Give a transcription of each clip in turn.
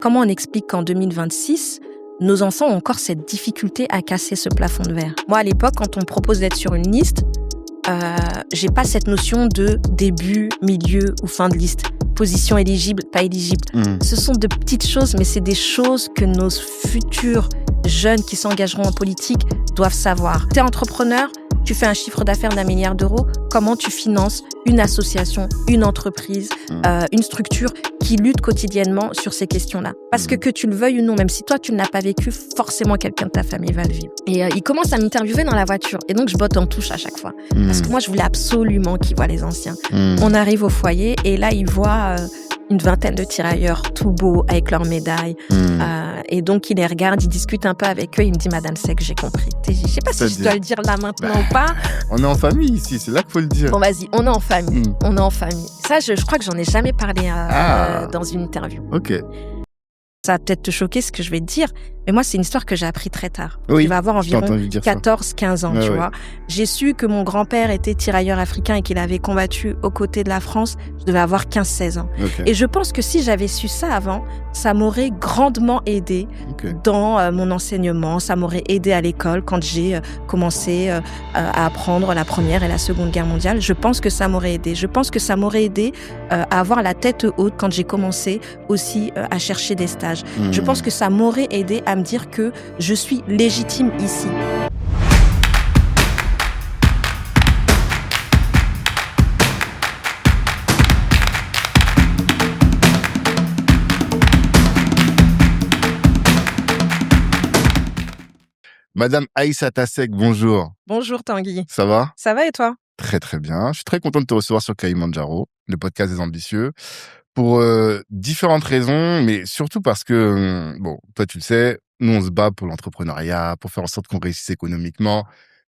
Comment on explique qu'en 2026, nos enfants ont encore cette difficulté à casser ce plafond de verre? Moi, à l'époque, quand on me propose d'être sur une liste, j'ai pas cette notion de début, milieu ou fin de liste. Position éligible, pas éligible. Ce sont de petites choses, mais c'est des choses que nos futurs jeunes qui s'engageront en politique doivent savoir. Tu es entrepreneur, tu fais un chiffre d'affaires d'1 milliard d'euros, comment tu finances une association, une entreprise, une structure qui lutte quotidiennement sur ces questions-là. Parce que tu le veuilles ou non, même si toi tu ne l'as pas vécu, forcément quelqu'un de ta famille va le vivre. Et il commence à m'interviewer dans la voiture. Et donc je botte en touche à chaque fois. Parce que moi je voulais absolument qu'il voit les anciens. On arrive au foyer et là il voit une vingtaine de tirailleurs tout beaux avec leurs médailles. Et donc il les regarde, il discute un peu avec eux. Il me dit, Madame Seck, j'ai compris. Je sais pas si je dois le dire là maintenant ou pas. On est en famille ici, c'est là qu'il faut le dire. Bon, vas-y, on est en famille. On est en famille. Ça, je crois que j'en ai jamais parlé dans une interview. Ok. Ça va peut-être te choquer ce que je vais te dire, mais moi, c'est une histoire que j'ai appris très tard. Oui, il va avoir environ 14-15 ans, tu vois. J'ai su que mon grand-père était tirailleur africain et qu'il avait combattu aux côtés de la France. Je devais avoir 15-16 ans. Okay. Et je pense que si j'avais su ça avant, ça m'aurait grandement aidé dans mon enseignement. Ça m'aurait aidé à l'école quand j'ai commencé à apprendre la Première et la Seconde Guerre mondiale. Je pense que ça m'aurait aidé. Je pense que ça m'aurait aidé à avoir la tête haute quand j'ai commencé aussi à chercher des stages. Je pense que ça m'aurait aidé à me dire que je suis légitime ici. Madame Aïssata Seck, bonjour. Bonjour Tanguy. Ça va? Ça va et toi? Très très bien. Je suis très content de te recevoir sur Kalimandjaro, le podcast des ambitieux, pour différentes raisons, mais surtout parce que, bon, toi tu le sais, nous on se bat pour l'entrepreneuriat, pour faire en sorte qu'on réussisse économiquement,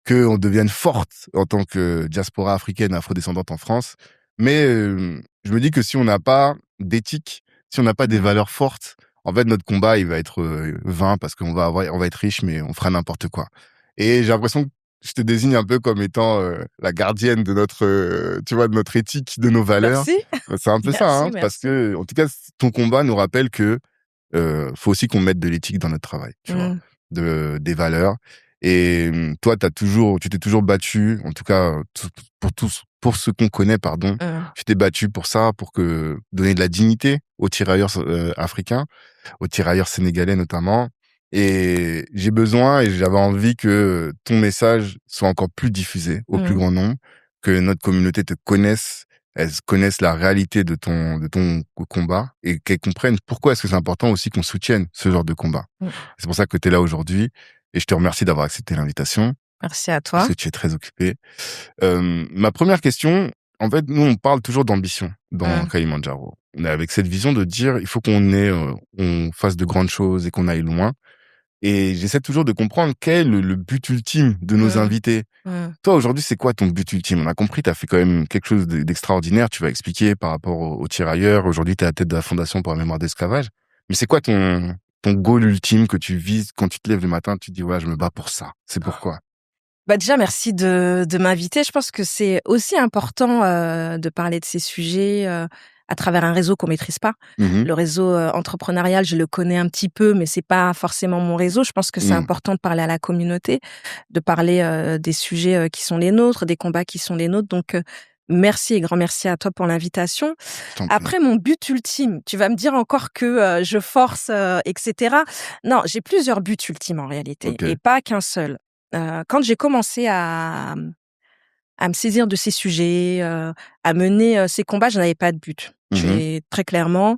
qu'on devienne forte en tant que diaspora africaine afrodescendante en France. Mais je me dis que si on n'a pas d'éthique, si on n'a pas des valeurs fortes, en fait notre combat il va être vain parce qu'on va être riche mais on fera n'importe quoi. Et j'ai l'impression que je te désigne un peu comme étant la gardienne de notre, tu vois, de notre éthique, de nos valeurs. Merci. C'est un peu ça, hein, parce que, en tout cas, ton combat nous rappelle que faut aussi qu'on mette de l'éthique dans notre travail, tu vois, des valeurs. Et toi, tu t'es toujours battu, en tout cas pour ce qu'on connaît, pardon, tu t'es battu pour ça, pour donner de la dignité aux tirailleurs africains, aux tirailleurs sénégalais notamment. Et j'ai besoin et j'avais envie que ton message soit encore plus diffusé au plus grand nombre, que notre communauté te connaisse, elles connaissent la réalité de ton combat et qu'elles comprennent pourquoi est-ce que c'est important aussi qu'on soutienne ce genre de combat. C'est pour ça que tu es là aujourd'hui et je te remercie d'avoir accepté l'invitation. Merci à toi. Parce que tu es très occupé. Ma première question, en fait, nous on parle toujours d'ambition dans Kalimandjaro. Avec cette vision de dire il faut on fasse de grandes choses et qu'on aille loin. Et j'essaie toujours de comprendre quel est le but ultime de nos invités. Toi, aujourd'hui, c'est quoi ton but ultime? On a compris, tu as fait quand même quelque chose d'extraordinaire. Tu vas expliquer par rapport aux tirailleurs. Aujourd'hui, tu es à la tête de la Fondation pour la mémoire d'esclavage. Mais c'est quoi ton goal ultime que tu vises quand tu te lèves le matin, tu te dis, ouais, je me bats pour ça. C'est pourquoi? Bah déjà, merci de m'inviter. Je pense que c'est aussi important de parler de ces sujets à travers un réseau qu'on maîtrise pas. Le réseau entrepreneurial, je le connais un petit peu, mais c'est pas forcément mon réseau. Je pense que c'est important de parler à la communauté, de parler des sujets qui sont les nôtres, des combats qui sont les nôtres. Donc, merci et grand merci à toi pour l'invitation. Après, mon but ultime, tu vas me dire encore que je force, etc. Non, j'ai plusieurs buts ultimes en réalité, et pas qu'un seul. Quand j'ai commencé à me saisir de ces sujets, à mener ces combats, je n'avais pas de but. Très clairement,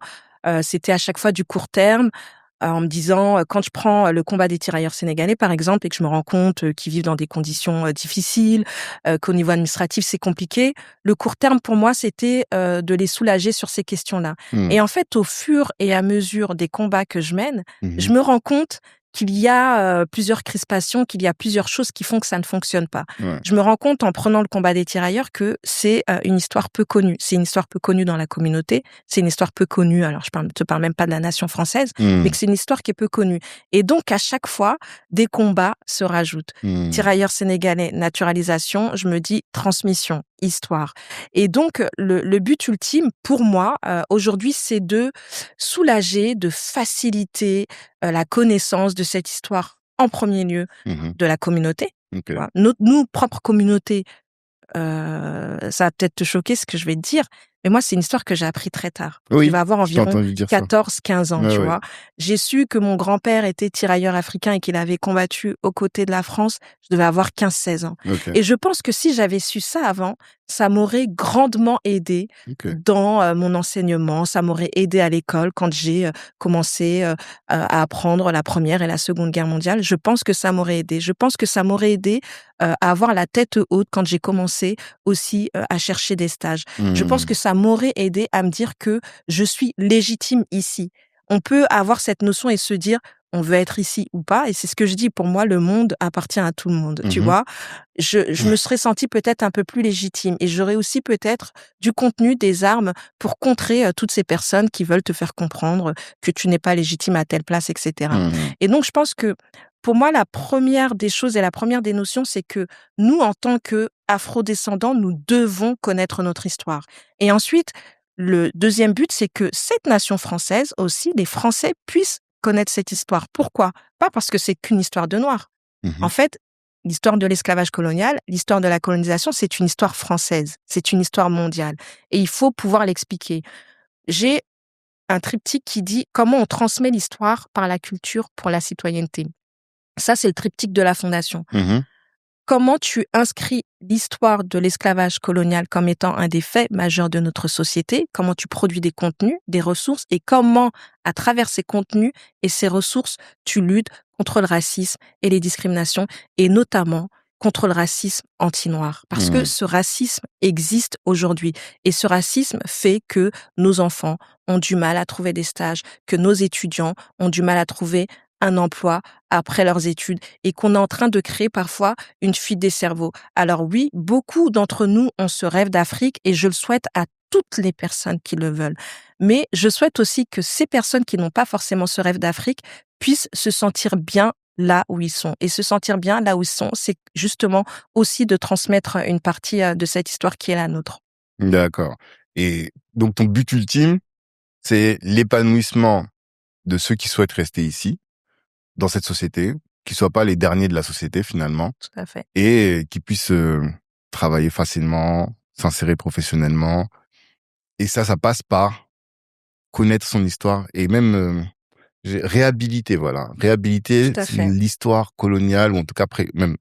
c'était à chaque fois du court terme, en me disant, quand je prends le combat des tirailleurs sénégalais, par exemple, et que je me rends compte qu'ils vivent dans des conditions difficiles, qu'au niveau administratif, c'est compliqué, le court terme, pour moi, c'était de les soulager sur ces questions-là. Et en fait, au fur et à mesure des combats que je mène, je me rends compte qu'il y a plusieurs crispations, qu'il y a plusieurs choses qui font que ça ne fonctionne pas. Je me rends compte en prenant le combat des tirailleurs que c'est une histoire peu connue. C'est une histoire peu connue dans la communauté. C'est une histoire peu connue. Alors, je te parle même pas de la nation française, mais que c'est une histoire qui est peu connue. Et donc, à chaque fois, des combats se rajoutent. Tirailleurs sénégalais, naturalisation, je me dis transmission. histoire. Et donc, le but ultime, pour moi, aujourd'hui, c'est de soulager, de faciliter la connaissance de cette histoire, en premier lieu, de la communauté. Okay. Voilà. Nous, propre communauté, ça va peut-être te choquer ce que je vais te dire, mais moi, c'est une histoire que j'ai appris très tard. Oui, je vais avoir environ 14-15 ans, tu vois. J'ai su que mon grand-père était tirailleur africain et qu'il avait combattu aux côtés de la France. Je devais avoir 15-16 ans. Okay. Et je pense que si j'avais su ça avant, ça m'aurait grandement aidé dans mon enseignement. Ça m'aurait aidé à l'école quand j'ai commencé à apprendre la Première et la Seconde Guerre mondiale. Je pense que ça m'aurait aidé. Je pense que ça m'aurait aidé à avoir la tête haute quand j'ai commencé aussi à chercher des stages. Je pense que ça m'aurait aidé à me dire que je suis légitime ici. On peut avoir cette notion et se dire on veut être ici ou pas, et c'est ce que je dis, pour moi le monde appartient à tout le monde, tu vois. Je me serais sentie peut-être un peu plus légitime et j'aurais aussi peut-être du contenu, des armes pour contrer toutes ces personnes qui veulent te faire comprendre que tu n'es pas légitime à telle place, etc. Et donc je pense que pour moi, la première des choses et la première des notions, c'est que nous, en tant qu'afro-descendants, nous devons connaître notre histoire. Et ensuite, le deuxième but, c'est que cette nation française aussi, les Français, puissent connaître cette histoire. Pourquoi ? Pas parce que c'est qu'une histoire de Noirs. En fait, l'histoire de l'esclavage colonial, l'histoire de la colonisation, c'est une histoire française. C'est une histoire mondiale. Et il faut pouvoir l'expliquer. J'ai un triptyque qui dit comment on transmet l'histoire par la culture pour la citoyenneté. Ça, c'est le triptyque de la Fondation. Comment tu inscris l'histoire de l'esclavage colonial comme étant un des faits majeurs de notre société, comment tu produis des contenus, des ressources, et comment, à travers ces contenus et ces ressources, tu luttes contre le racisme et les discriminations, et notamment contre le racisme anti-noir. Parce que ce racisme existe aujourd'hui. Et ce racisme fait que nos enfants ont du mal à trouver des stages, que nos étudiants ont du mal à trouver un emploi après leurs études et qu'on est en train de créer parfois une fuite des cerveaux. Alors oui, beaucoup d'entre nous ont ce rêve d'Afrique et je le souhaite à toutes les personnes qui le veulent. Mais je souhaite aussi que ces personnes qui n'ont pas forcément ce rêve d'Afrique puissent se sentir bien là où ils sont. Et se sentir bien là où ils sont, c'est justement aussi de transmettre une partie de cette histoire qui est la nôtre. D'accord. Et donc ton but ultime, c'est l'épanouissement de ceux qui souhaitent rester ici, dans cette société, qui soient pas les derniers de la société finalement. Tout à fait. Et qui puissent travailler facilement, s'insérer professionnellement. Et ça passe par connaître son histoire et même réhabiliter l'histoire coloniale, ou en tout cas même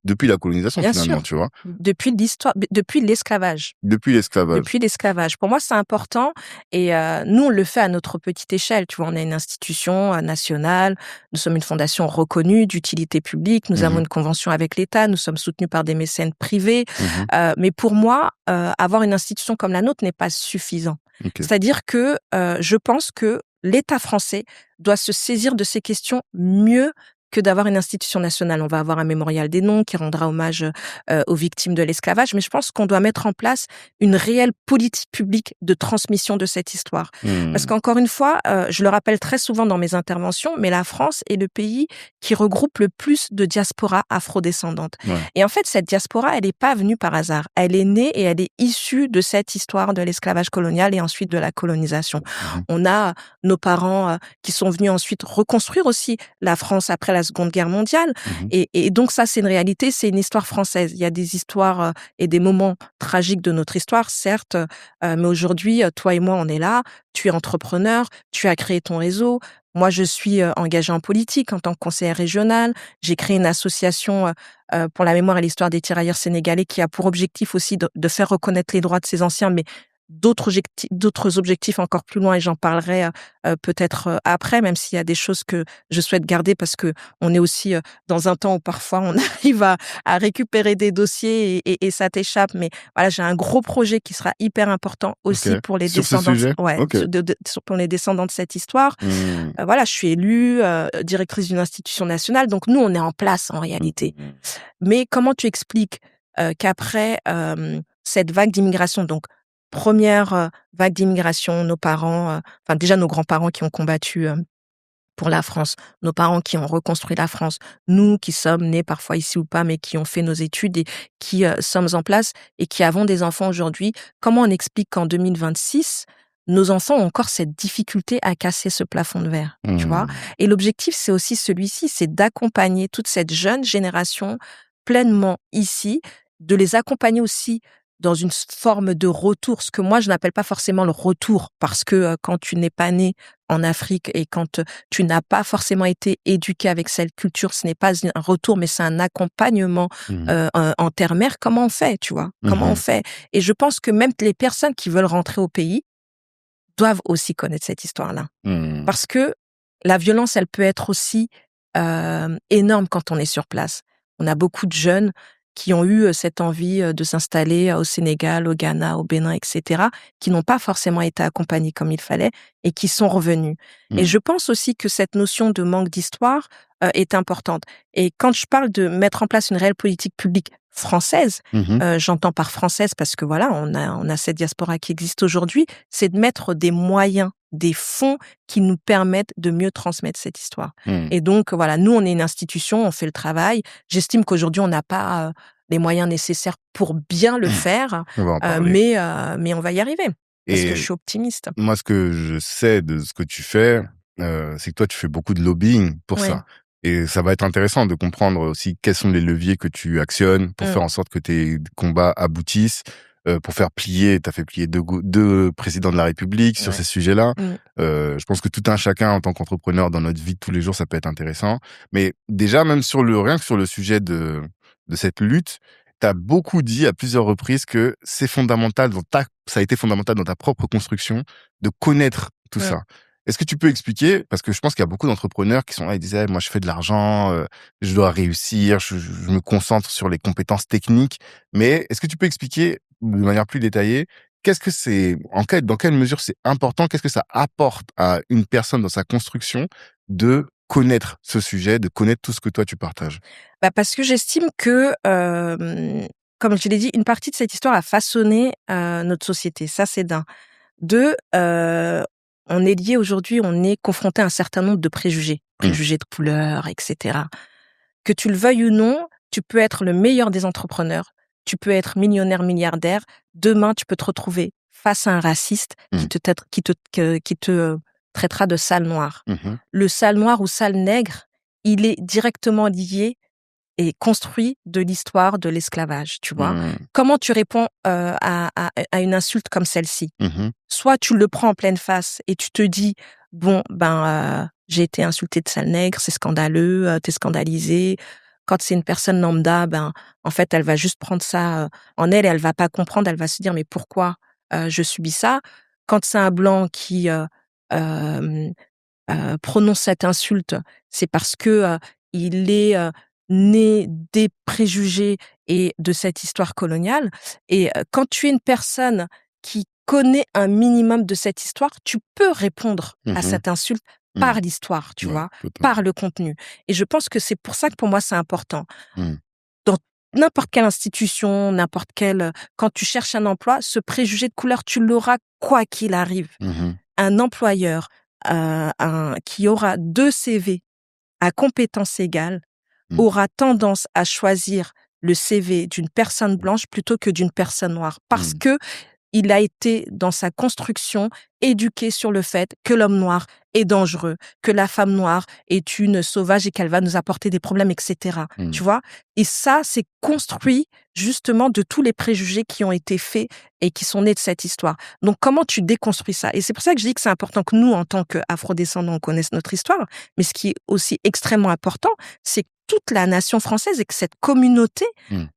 depuis la colonisation. Bien finalement, sûr. Tu vois. Depuis l'esclavage. Depuis l'esclavage. Pour moi, c'est important et nous, on le fait à notre petite échelle. Tu vois, on a une institution nationale, nous sommes une fondation reconnue d'utilité publique, nous avons une convention avec l'État, nous sommes soutenus par des mécènes privés. Mais pour moi, avoir une institution comme la nôtre n'est pas suffisant. C'est-à-dire que je pense que l'État français doit se saisir de ces questions mieux que d'avoir une institution nationale. On va avoir un mémorial des noms qui rendra hommage aux victimes de l'esclavage, mais je pense qu'on doit mettre en place une réelle politique publique de transmission de cette histoire. Parce qu'encore une fois, je le rappelle très souvent dans mes interventions, mais la France est le pays qui regroupe le plus de diaspora afrodescendante. Et en fait, cette diaspora, elle n'est pas venue par hasard. Elle est née et elle est issue de cette histoire de l'esclavage colonial et ensuite de la colonisation. On a nos parents qui sont venus ensuite reconstruire aussi la France après la Seconde Guerre mondiale. Et donc ça, c'est une réalité, c'est une histoire française. Il y a des histoires et des moments tragiques de notre histoire, certes, mais aujourd'hui, toi et moi, on est là, tu es entrepreneur, tu as créé ton réseau. Moi, je suis engagée en politique en tant que conseillère régionale. J'ai créé une association pour la mémoire et l'histoire des tirailleurs sénégalais qui a pour objectif aussi de faire reconnaître les droits de ces anciens, mais d'autres objectifs encore plus loin, et j'en parlerai peut-être après, même s'il y a des choses que je souhaite garder parce que on est aussi dans un temps où parfois on arrive à récupérer des dossiers et ça t'échappe. Mais voilà, j'ai un gros projet qui sera hyper important aussi pour les descendants. Pour les descendants de cette histoire. Voilà, je suis élue directrice d'une institution nationale, donc nous on est en place en réalité. Mais comment tu expliques qu'après cette vague d'immigration, donc première vague d'immigration, nos parents, déjà nos grands-parents qui ont combattu pour la France, nos parents qui ont reconstruit la France, nous qui sommes nés parfois ici ou pas, mais qui ont fait nos études et qui sommes en place et qui avons des enfants aujourd'hui, comment on explique qu'en 2026, nos enfants ont encore cette difficulté à casser ce plafond de verre, tu vois? Et l'objectif, c'est aussi celui-ci, c'est d'accompagner toute cette jeune génération pleinement ici, de les accompagner aussi dans une forme de retour, ce que moi je n'appelle pas forcément le retour, parce que quand tu n'es pas né en Afrique et quand tu n'as pas forcément été éduqué avec cette culture, ce n'est pas un retour, mais c'est un accompagnement en terre-mer. Comment on fait, tu vois? Comment on fait? Et je pense que même les personnes qui veulent rentrer au pays doivent aussi connaître cette histoire-là. Parce que la violence, elle peut être aussi énorme quand on est sur place. On a beaucoup de jeunes qui ont eu cette envie de s'installer au Sénégal, au Ghana, au Bénin, etc., qui n'ont pas forcément été accompagnés comme il fallait et qui sont revenus. Et je pense aussi que cette notion de manque d'histoire est importante. Et quand je parle de mettre en place une réelle politique publique française, j'entends par française parce que voilà, on a cette diaspora qui existe aujourd'hui, c'est de mettre des moyens, des fonds qui nous permettent de mieux transmettre cette histoire. Et donc, voilà, nous, on est une institution, on fait le travail. J'estime qu'aujourd'hui, on n'a pas les moyens nécessaires pour bien le faire, mais on va y arriver. Parce que je suis optimiste. Moi, ce que je sais de ce que tu fais, c'est que toi, tu fais beaucoup de lobbying pour ça. Et ça va être intéressant de comprendre aussi quels sont les leviers que tu actionnes pour faire en sorte que tes combats aboutissent, pour faire plier, t'as fait plier deux présidents de la République sur ces sujets-là. Je pense que tout un chacun en tant qu'entrepreneur dans notre vie de tous les jours, ça peut être intéressant. Mais déjà, même rien que sur le sujet de cette lutte, t'as beaucoup dit à plusieurs reprises que c'est fondamental ça a été fondamental dans ta propre construction de connaître tout ça. Est-ce que tu peux expliquer, parce que je pense qu'il y a beaucoup d'entrepreneurs qui sont là, ils disent moi je fais de l'argent, je dois réussir, je me concentre sur les compétences techniques, mais est-ce que tu peux expliquer de manière plus détaillée qu'est-ce que c'est, dans quelle mesure c'est important, qu'est-ce que ça apporte à une personne dans sa construction de connaître ce sujet, de connaître tout ce que toi tu partages? Parce que j'estime que, comme je l'ai dit, une partie de cette histoire a façonné notre société. Ça, c'est d'un. Deux, on est lié aujourd'hui, on est confronté à un certain nombre de préjugés de couleur, etc. Que tu le veuilles ou non, tu peux être le meilleur des entrepreneurs, tu peux être millionnaire, milliardaire. Demain, tu peux te retrouver face à un raciste qui te traitera de sale noir. Le sale noir ou sale nègre, il est directement lié et construit de l'histoire de l'esclavage, tu vois. Comment tu réponds à une insulte comme celle-ci? Soit tu le prends en pleine face et tu te dis, bon, j'ai été insultée de sale nègre, c'est scandaleux, t'es scandalisé. Quand c'est une personne lambda, en fait, elle va juste prendre ça en elle et elle va pas comprendre, elle va se dire, mais pourquoi je subis ça? Quand c'est un blanc qui prononce cette insulte, c'est parce que il est né des préjugés et de cette histoire coloniale. Et quand tu es une personne qui connaît un minimum de cette histoire, tu peux répondre à cette insulte par l'histoire, tu vois, par le contenu. Et je pense que c'est pour ça que pour moi, c'est important. Dans n'importe quelle institution, quand tu cherches un emploi, ce préjugé de couleur, tu l'auras quoi qu'il arrive. Un employeur qui aura 2 CV à compétences égales aura tendance à choisir le CV d'une personne blanche plutôt que d'une personne noire. Parce que il a été, dans sa construction, éduqué sur le fait que l'homme noir est dangereux, que la femme noire est une sauvage et qu'elle va nous apporter des problèmes, etc. Tu vois? Et ça, c'est construit justement de tous les préjugés qui ont été faits et qui sont nés de cette histoire. Donc, comment tu déconstruis ça? Et c'est pour ça que je dis que c'est important que nous, en tant qu'afrodescendants, on connaisse notre histoire. Mais ce qui est aussi extrêmement important, c'est que toute la nation française et que cette communauté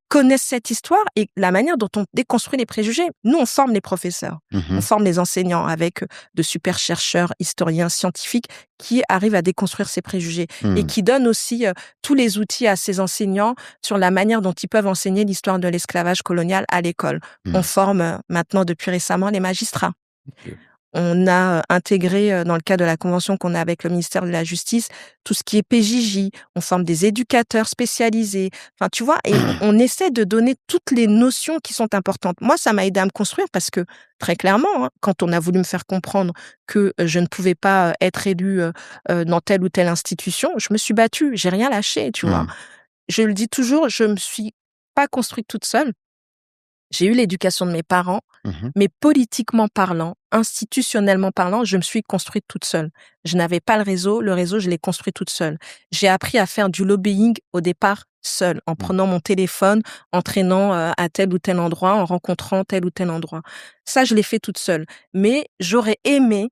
connaissent cette histoire et la manière dont on déconstruit les préjugés. Nous, on forme les professeurs, on forme les enseignants avec de super chercheurs, historiens, scientifiques qui arrivent à déconstruire ces préjugés et qui donnent aussi tous les outils à ces enseignants sur la manière dont ils peuvent enseigner l'histoire de l'esclavage colonial à l'école. On forme maintenant, depuis récemment, les magistrats. On a intégré dans le cadre de la convention qu'on a avec le ministère de la Justice, tout ce qui est PJJ. On forme des éducateurs spécialisés. Enfin, tu vois, et on essaie de donner toutes les notions qui sont importantes. Moi, ça m'a aidé à me construire parce que, très clairement, hein, quand on a voulu me faire comprendre que je ne pouvais pas être élue dans telle ou telle institution, je me suis battue. J'ai rien lâché, tu vois. Je le dis toujours, je me suis pas construite toute seule. J'ai eu l'éducation de mes parents, mais politiquement parlant, institutionnellement parlant, je me suis construite toute seule. Je n'avais pas le réseau, je l'ai construit toute seule. J'ai appris à faire du lobbying au départ seule, en prenant mon téléphone, en traînant à tel ou tel endroit, en rencontrant tel ou tel endroit. Ça, je l'ai fait toute seule. Mais j'aurais aimé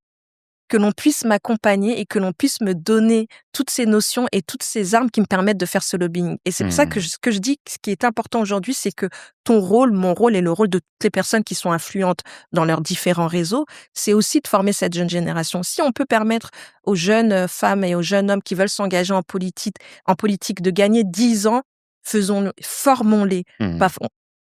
que l'on puisse m'accompagner et que l'on puisse me donner toutes ces notions et toutes ces armes qui me permettent de faire ce lobbying. Et c'est pour ça que ce que je dis, ce qui est important aujourd'hui, c'est que ton rôle, mon rôle et le rôle de toutes les personnes qui sont influentes dans leurs différents réseaux, c'est aussi de former cette jeune génération. Si on peut permettre aux jeunes femmes et aux jeunes hommes qui veulent s'engager en politique de gagner 10 ans, faisons-le, formons-les.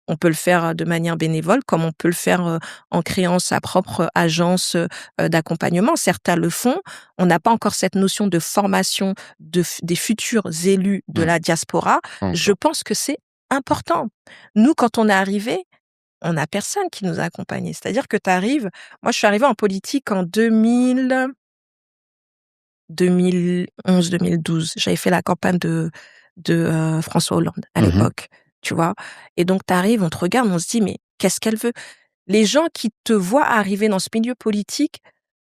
On peut le faire de manière bénévole, comme on peut le faire en créant sa propre agence d'accompagnement. Certains le font. On n'a pas encore cette notion de formation des futurs élus de la diaspora. Je pense que c'est important. Nous, quand on est arrivé, on n'a personne qui nous a accompagnés. C'est-à-dire que tu arrives... Moi, je suis arrivée en politique en 2011-2012. J'avais fait la campagne de François Hollande à l'époque. Tu vois. Et donc, t'arrives, on te regarde, on se dit, mais qu'est-ce qu'elle veut? Les gens qui te voient arriver dans ce milieu politique,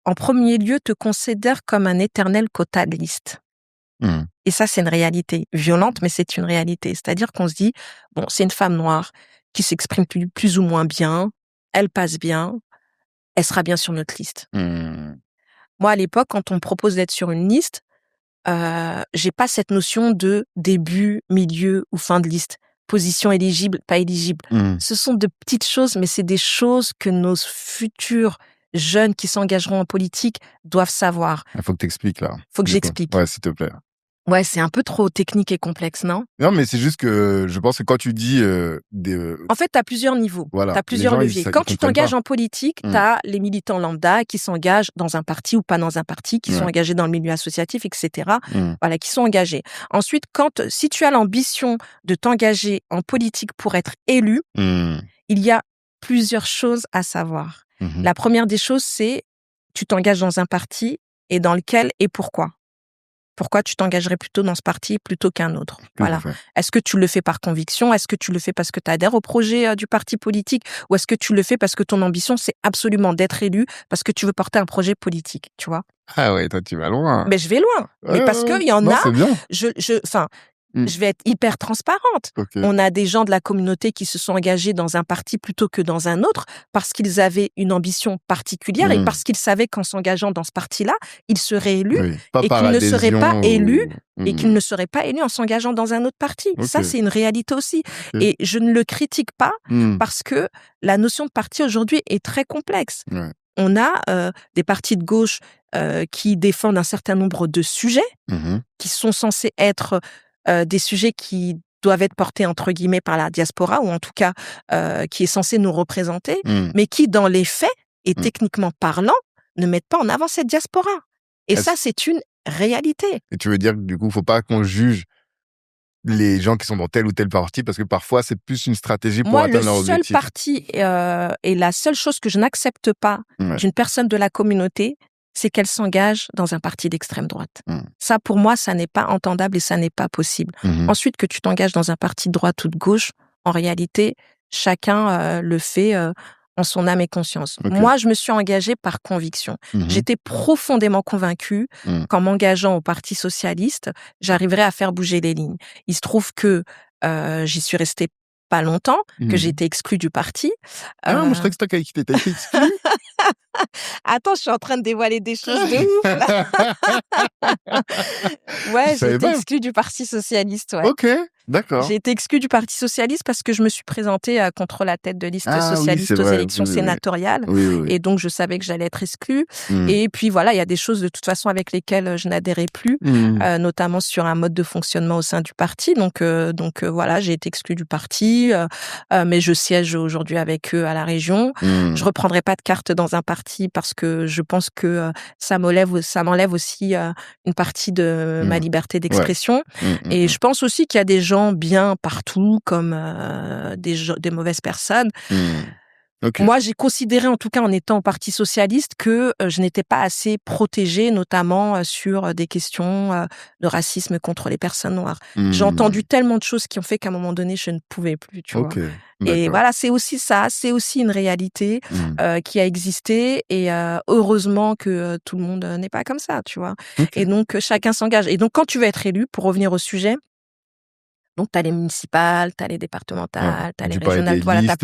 en premier lieu, te considèrent comme un éternel quota de liste. Et ça, c'est une réalité violente, mais c'est une réalité. C'est-à-dire qu'on se dit, bon, c'est une femme noire qui s'exprime plus ou moins bien, elle passe bien, elle sera bien sur notre liste. Moi, à l'époque, quand on me propose d'être sur une liste, j'ai pas cette notion de début, milieu ou fin de liste. Position éligible, pas éligible. Ce sont de petites choses, mais c'est des choses que nos futurs jeunes qui s'engageront en politique doivent savoir. Il faut que tu expliques, là. Faut que j'explique. Ouais, s'il te plaît. Ouais, c'est un peu trop technique et complexe, non? Non, mais c'est juste que je pense que quand tu dis... En fait, tu as plusieurs niveaux, tu as plusieurs leviers. Quand tu t'engages en politique, tu as les militants lambda qui s'engagent dans un parti ou pas dans un parti, qui sont engagés dans le milieu associatif, etc. Voilà, qui sont engagés. Ensuite, si tu as l'ambition de t'engager en politique pour être élu, il y a plusieurs choses à savoir. La première des choses, c'est tu t'engages dans un parti et dans lequel et pourquoi. Pourquoi tu t'engagerais plutôt dans ce parti plutôt qu'un autre? Voilà. Est-ce que tu le fais par conviction? Est-ce que tu le fais parce que tu adhères au projet du parti politique? Ou est-ce que tu le fais parce que ton ambition, c'est absolument d'être élu, parce que tu veux porter un projet politique, tu vois? Ah ouais, toi, tu vas loin. Mais je vais loin. Mais parce qu'il y en a... C'est bien. Je vais être hyper transparente. On a des gens de la communauté qui se sont engagés dans un parti plutôt que dans un autre parce qu'ils avaient une ambition particulière et parce qu'ils savaient qu'en s'engageant dans ce parti-là, ils seraient élus et qu'ils ne seraient pas élus et qu'ils ne seraient pas élus en s'engageant dans un autre parti. Ça, c'est une réalité aussi. Et je ne le critique pas parce que la notion de parti aujourd'hui est très complexe. On a des partis de gauche qui défendent un certain nombre de sujets qui sont censés être des sujets qui doivent être portés entre guillemets par la diaspora ou en tout cas qui est censé nous représenter, mais qui dans les faits et techniquement parlant ne mettent pas en avant cette diaspora. Et ça, c'est une réalité. Et tu veux dire que du coup, il ne faut pas qu'on juge les gens qui sont dans tel ou tel parti parce que parfois, c'est plus une stratégie pour atteindre leur objectif. Moi, le seul parti et la seule chose que je n'accepte pas d'une personne de la communauté, c'est qu'elle s'engage dans un parti d'extrême droite. Ça, pour moi, ça n'est pas entendable et ça n'est pas possible. Ensuite, que tu t'engages dans un parti de droite ou de gauche, en réalité, chacun le fait en son âme et conscience. Moi, je me suis engagée par conviction. J'étais profondément convaincue qu'en m'engageant au Parti socialiste, j'arriverais à faire bouger les lignes. Il se trouve que j'y suis restée pas longtemps, que j'ai été exclue du parti. Ah non, moi je croyais que c'était toi qui t'étais exclue. Attends, je suis en train de dévoiler des choses de ouf, là. Ouais, j'ai été exclue du Parti socialiste, ouais. Ok. D'accord. J'ai été exclue du Parti socialiste parce que je me suis présentée contre la tête de liste socialiste aux élections sénatoriales. Et donc, je savais que j'allais être exclue. Et puis, voilà, il y a des choses de toute façon avec lesquelles je n'adhérais plus, notamment sur un mode de fonctionnement au sein du parti. Donc voilà, j'ai été exclue du parti, mais je siège aujourd'hui avec eux à la région. Je reprendrai pas de carte dans un parti parce que je pense que ça m'enlève aussi une partie de ma liberté d'expression. Et je pense aussi qu'il y a des gens bien partout, comme des mauvaises personnes. Okay. Moi, j'ai considéré, en tout cas en étant au Parti socialiste, que je n'étais pas assez protégée, notamment sur des questions de racisme contre les personnes noires. J'ai entendu tellement de choses qui ont fait qu'à un moment donné, je ne pouvais plus, tu vois. Et voilà, c'est aussi ça, c'est aussi une réalité qui a existé. Et heureusement que tout le monde n'est pas comme ça, tu vois. Et donc, chacun s'engage. Et donc, quand tu veux être élu, pour revenir au sujet, donc, tu as les municipales, tu as les départementales, tu as les régionales. Voilà, tu as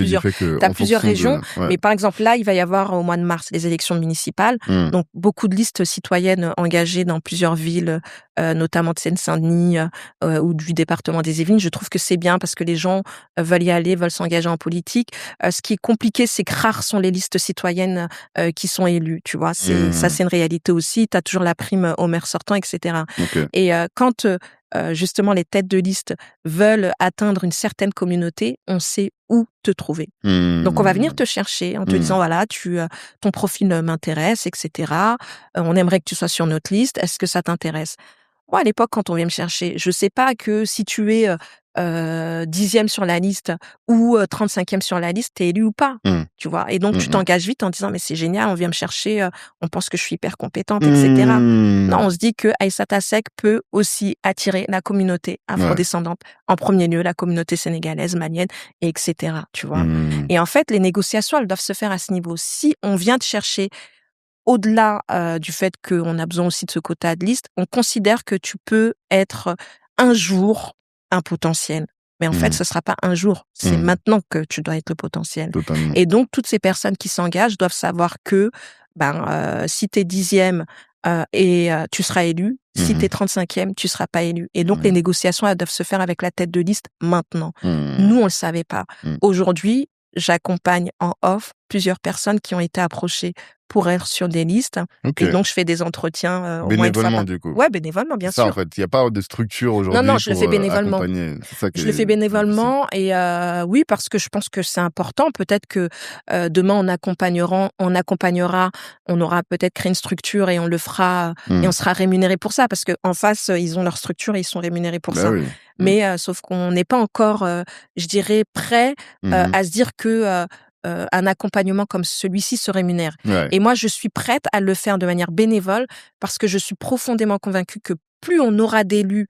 plusieurs régions. Mais par exemple, là, il va y avoir au mois de mars les élections municipales. Donc, beaucoup de listes citoyennes engagées dans plusieurs villes, notamment de Seine-Saint-Denis ou du département des Yvelines. Je trouve que c'est bien parce que les gens veulent y aller, veulent s'engager en politique. Ce qui est compliqué, c'est que rares sont les listes citoyennes qui sont élues. Tu vois, ça, c'est une réalité aussi. Tu as toujours la prime au maire sortant, etc. Et quand justement les têtes de liste veulent atteindre une certaine communauté, on sait où te trouver. Donc on va venir te chercher en te disant voilà, ton profil m'intéresse, etc. On aimerait que tu sois sur notre liste. Est-ce que ça t'intéresse? Moi, à l'époque, quand on vient me chercher, je sais pas que si tu es 10e sur la liste ou 35e sur la liste, t'es élu ou pas, tu vois. Et donc, tu t'engages vite en disant, mais c'est génial, on vient me chercher, on pense que je suis hyper compétente, etc. Non, on se dit que Aïssata Seck peut aussi attirer la communauté afrodescendante, en premier lieu, la communauté sénégalaise, malienne, etc., tu vois. Et en fait, les négociations, elles doivent se faire à ce niveau. Si on vient te chercher au-delà du fait qu'on a besoin aussi de ce quota de liste, on considère que tu peux être un jour un potentiel. Mais en fait, ce sera pas un jour. C'est maintenant que tu dois être le potentiel. Totalement. Et donc, toutes ces personnes qui s'engagent doivent savoir que si tu es 10e et tu seras élu, si tu es 35e, tu seras pas élu. Et donc, les négociations, elles doivent se faire avec la tête de liste maintenant. Nous, on le savait pas. Aujourd'hui, j'accompagne en off plusieurs personnes qui ont été approchées pour être sur des listes. Et donc, je fais des entretiens au moins une fois bénévolement, du coup. Ouais, bénévolement, bien sûr. Ça, en fait, il n'y a pas de structure aujourd'hui. Non, je le fais bénévolement. Je le fais bénévolement et oui, parce que je pense que c'est important. Peut-être que demain, on aura peut-être créé une structure et on le fera et on sera rémunéré pour ça parce qu'en face, ils ont leur structure et ils sont rémunérés pour ça. Oui. Mais sauf qu'on n'est pas encore, je dirais, prêt à se dire que un accompagnement comme celui-ci se rémunère. Et moi, je suis prête à le faire de manière bénévole parce que je suis profondément convaincue que plus on aura d'élus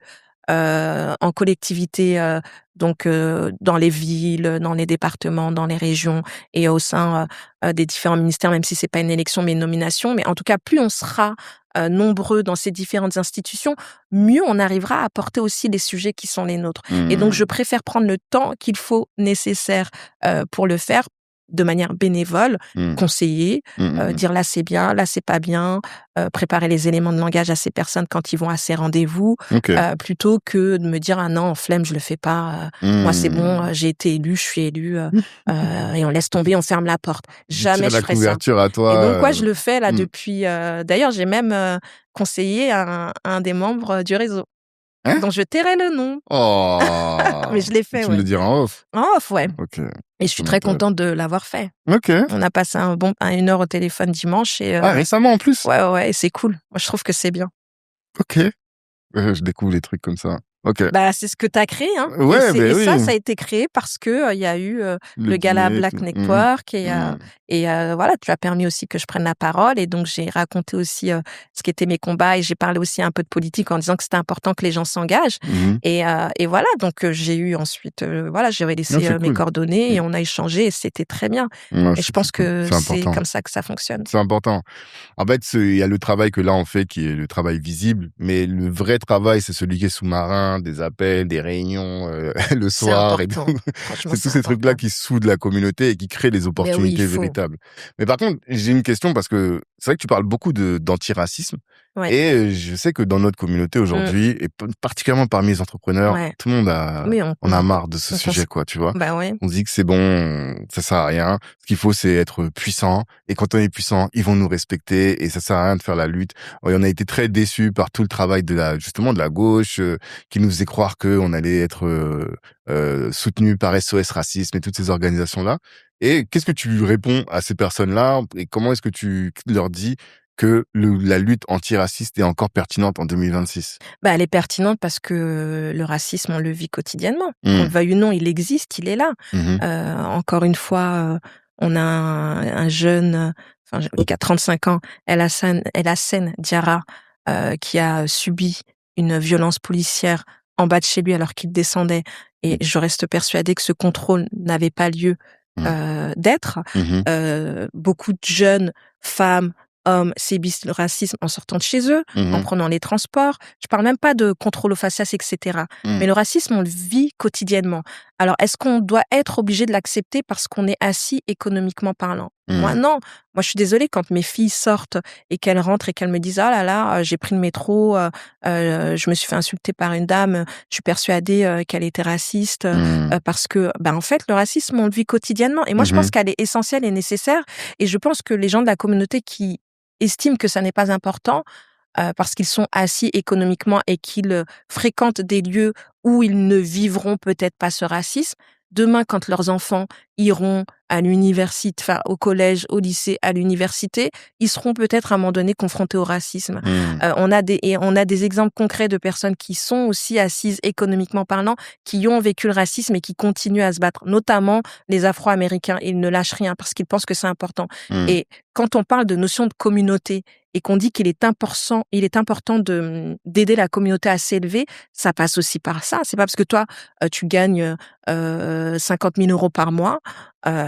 en collectivité, donc dans les villes, dans les départements, dans les régions et au sein des différents ministères, même si c'est pas une élection mais une nomination, mais en tout cas, plus on sera nombreux dans ces différentes institutions, mieux on arrivera à porter aussi les sujets qui sont les nôtres. Et donc, je préfère prendre le temps qu'il faut nécessaire pour le faire de manière bénévole, conseiller, dire là c'est bien, là c'est pas bien, préparer les éléments de langage à ces personnes quand ils vont à ces rendez-vous, plutôt que de me dire ah non, flemme, je le fais pas, moi c'est bon, j'ai été élu, je suis élu, et on laisse tomber, on ferme la porte. Jamais je ferai ça. À toi, et donc je le fais là depuis. D'ailleurs, j'ai même conseillé à un des membres du réseau. Donc je tairai le nom. Oh. Mais je l'ai fait, Tu me le diras en off. En off, ouais. Et je suis très contente de l'avoir fait. On a passé une heure au téléphone dimanche et. Récemment en plus. Ouais, et c'est cool. Moi, je trouve que c'est bien. Je découvre des trucs comme ça. C'est ce que tu as créé, hein. Ouais, et ça a été créé parce que il y a eu le gala Black Network et voilà, tu as permis aussi que je prenne la parole et donc j'ai raconté aussi ce qu'étaient mes combats et j'ai parlé aussi un peu de politique en disant que c'était important que les gens s'engagent et voilà, donc j'ai eu ensuite j'ai laissé mes coordonnées et on a échangé et c'était très bien. Et je pense que c'est comme ça que ça fonctionne. C'est important. En fait, il y a le travail que là on fait qui est le travail visible, mais le vrai travail c'est celui qui est sous-marin, des appels, des réunions le soir. Et c'est tous ces trucs-là qui soudent la communauté et qui créent des opportunités véritables. Mais par contre, j'ai une question parce que c'est vrai que tu parles beaucoup d'antiracisme Ouais. Et je sais que dans notre communauté aujourd'hui, et particulièrement parmi les entrepreneurs, tout le monde on a marre de ce sujet, quoi, tu vois. Bah ouais. On se dit que c'est bon, ça sert à rien. Ce qu'il faut, c'est être puissant. Et quand on est puissant, ils vont nous respecter et ça sert à rien de faire la lutte. Et on a été très déçus par tout le travail justement de la gauche, qui nous faisait croire qu'on allait être soutenu par SOS Racisme et toutes ces organisations-là. Et qu'est-ce que tu réponds à ces personnes-là et comment est-ce que tu leur dis que la lutte antiraciste est encore pertinente en 2026? Bah, elle est pertinente parce que le racisme, on le vit quotidiennement. Qu'on le veuille ou non, il existe, il est là. Encore une fois, on a un jeune, qui a 35 ans, El Hassen Diarra, qui a subi une violence policière en bas de chez lui alors qu'il descendait. Et je reste persuadée que ce contrôle n'avait pas lieu d'être. Beaucoup de jeunes femmes, hommes subissent le racisme en sortant de chez eux, en prenant les transports. Je parle même pas de contrôle aux faciès, etc. Mais le racisme, on le vit quotidiennement. Alors, est-ce qu'on doit être obligé de l'accepter parce qu'on est assis économiquement parlant? Moi, non. Moi, je suis désolée quand mes filles sortent et qu'elles rentrent et qu'elles me disent « Ah là là, j'ai pris le métro, je me suis fait insulter par une dame, je suis persuadée qu'elle était raciste. » Parce que, en fait, le racisme, on le vit quotidiennement. Et moi, je pense qu'elle est essentielle et nécessaire. Et je pense que les gens de la communauté qui estiment que ça n'est pas important, parce qu'ils sont assis économiquement et qu'ils fréquentent des lieux où ils ne vivront peut-être pas ce racisme, demain, quand leurs enfants iront à l'université, au collège, au lycée, à l'université, ils seront peut-être à un moment donné confrontés au racisme. On a des exemples concrets de personnes qui sont aussi assises économiquement parlant, qui ont vécu le racisme et qui continuent à se battre, notamment les Afro-Américains. Ils ne lâchent rien parce qu'ils pensent que c'est important. Et quand on parle de notion de communauté et qu'on dit qu'il est important d'aider la communauté à s'élever, ça passe aussi par ça. C'est pas parce que toi, tu gagnes 50 000 € par mois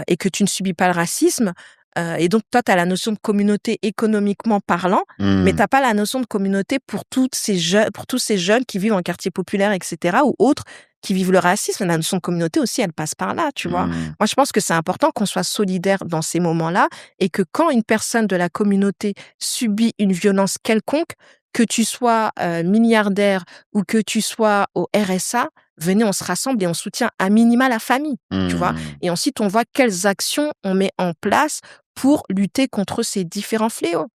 et que tu ne subis pas le racisme. Et donc, toi, tu as la notion de communauté économiquement parlant, mais tu n'as pas la notion de communauté pour tous ces jeunes qui vivent en quartier populaire, etc., ou autres qui vivent le racisme. La notion de communauté aussi, elle passe par là, tu vois. Moi, je pense que c'est important qu'on soit solidaire dans ces moments-là et que quand une personne de la communauté subit une violence quelconque, que tu sois milliardaire ou que tu sois au RSA, venez, on se rassemble et on soutient à minima la famille, tu vois. Et ensuite, on voit quelles actions on met en place pour lutter contre ces différents fléaux.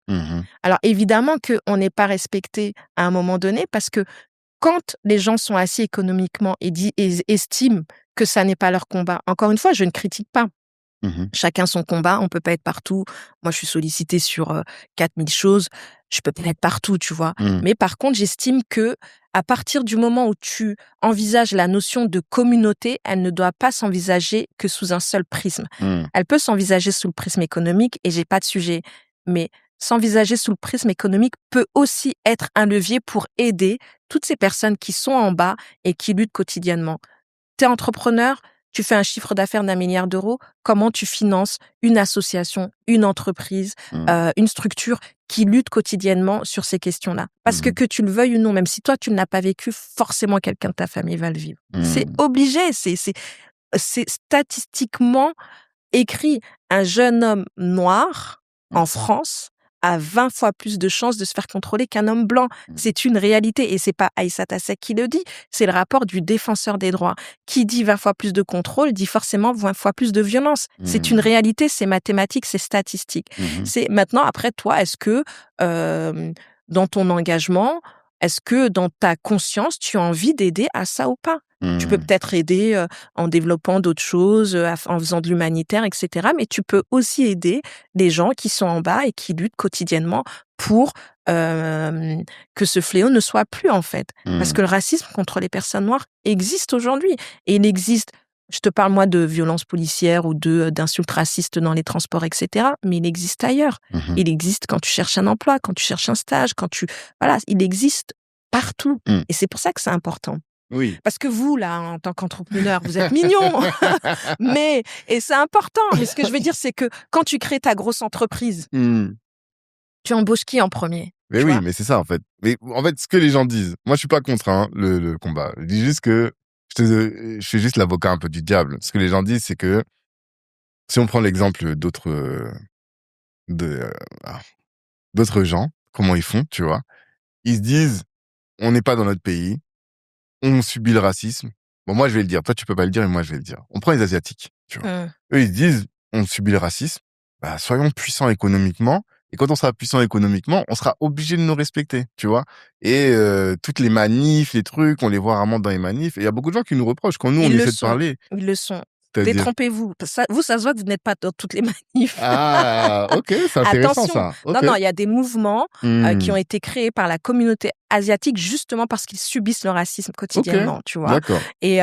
Alors, évidemment qu'on n'est pas respecté à un moment donné parce que quand les gens sont assis économiquement et estiment que ça n'est pas leur combat, encore une fois, je ne critique pas. Chacun son combat, on peut pas être partout. Moi, je suis sollicitée sur 4000 choses. Je peux pas être partout, tu vois. Mais par contre, j'estime que à partir du moment où tu envisages la notion de communauté, elle ne doit pas s'envisager que sous un seul prisme. Elle peut s'envisager sous le prisme économique et j'ai pas de sujet. Mais s'envisager sous le prisme économique peut aussi être un levier pour aider toutes ces personnes qui sont en bas et qui luttent quotidiennement. T'es entrepreneur, tu fais un chiffre d'affaires d'1 milliard d'euros, comment tu finances une association, une entreprise, une structure qui lutte quotidiennement sur ces questions-là? Parce que tu le veuilles ou non, même si toi, tu ne l'as pas vécu, forcément, quelqu'un de ta famille va le vivre. C'est obligé, c'est statistiquement écrit. Un jeune homme noir en France a 20 fois plus de chances de se faire contrôler qu'un homme blanc. C'est une réalité et c'est pas Aïssata Seck qui le dit, c'est le rapport du défenseur des droits. Qui dit 20 fois plus de contrôle dit forcément 20 fois plus de violence. C'est une réalité, c'est mathématique, c'est statistique. C'est maintenant, après toi, est-ce que dans ton engagement, est-ce que dans ta conscience, tu as envie d'aider à ça ou pas? Tu peux peut-être aider en développant d'autres choses, en faisant de l'humanitaire, etc. Mais tu peux aussi aider les gens qui sont en bas et qui luttent quotidiennement pour que ce fléau ne soit plus, en fait. Parce que le racisme contre les personnes noires existe aujourd'hui. Et il existe, je te parle moi de violences policières ou d'insultes racistes dans les transports, etc. Mais il existe ailleurs. Il existe quand tu cherches un emploi, quand tu cherches un stage, voilà, il existe partout. Et c'est pour ça que c'est important. Oui. Parce que vous, là, en tant qu'entrepreneur, vous êtes mignons. Et c'est important. Mais ce que je veux dire, c'est que quand tu crées ta grosse entreprise, tu embauches qui en premier? Mais oui, mais c'est ça, en fait. Mais en fait, ce que les gens disent, moi, je suis pas contre le combat. Je dis juste que je suis juste l'avocat un peu du diable. Ce que les gens disent, c'est que si on prend l'exemple d'autres gens, comment ils font, tu vois, Ils se disent, on n'est pas dans notre pays, on subit le racisme. Bon, moi, je vais le dire. Toi, tu peux pas le dire, et moi, je vais le dire. On prend les Asiatiques, tu vois. Eux, ils se disent, on subit le racisme. Bah, soyons puissants économiquement. Et quand on sera puissant économiquement, on sera obligé de nous respecter, tu vois. Et toutes les manifs, les trucs, on les voit rarement dans les manifs. Et il y a beaucoup de gens qui nous reprochent. Quand nous, on essaie de parler. Ils le sont. Détrompez-vous. Ça se voit que vous n'êtes pas dans toutes les manifs. Ah, ok, c'est intéressant. Attention. Ça. Okay. Non, il y a des mouvements qui ont été créés par la communauté asiatique justement parce qu'ils subissent le racisme quotidiennement, tu vois. D'accord. Et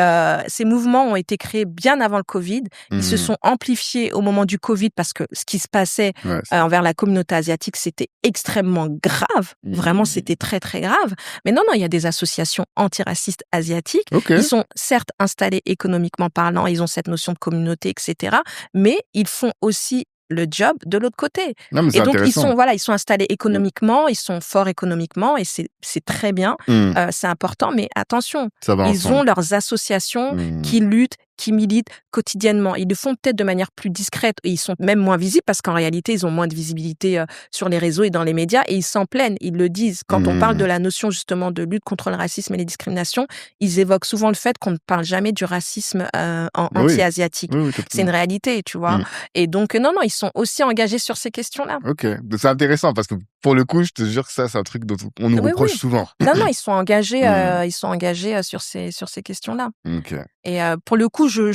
ces mouvements ont été créés bien avant le Covid. Ils se sont amplifiés au moment du Covid parce que ce qui se passait envers la communauté asiatique, c'était extrêmement grave. Vraiment, c'était très, très grave. Mais non, il y a des associations antiracistes asiatiques. Ils sont certes installés économiquement parlant, ils ont cette notion de communauté, etc. Mais ils font aussi le job de l'autre côté. Non, et donc, ils sont installés économiquement, ils sont forts économiquement et c'est très bien. C'est important, mais attention, ils ont leurs associations qui luttent, qui militent quotidiennement. Ils le font peut-être de manière plus discrète et ils sont même moins visibles parce qu'en réalité, ils ont moins de visibilité sur les réseaux et dans les médias et ils s'en plaignent, ils le disent. Quand on parle de la notion justement de lutte contre le racisme et les discriminations, ils évoquent souvent le fait qu'on ne parle jamais du racisme anti-asiatique. C'est une réalité, tu vois. Et donc, non, ils sont aussi engagés sur ces questions-là. Ok, c'est intéressant parce que pour le coup, je te jure que ça, c'est un truc dont on nous reproche souvent. Non, ils sont engagés sur ces questions-là. Ok. Et pour le coup, je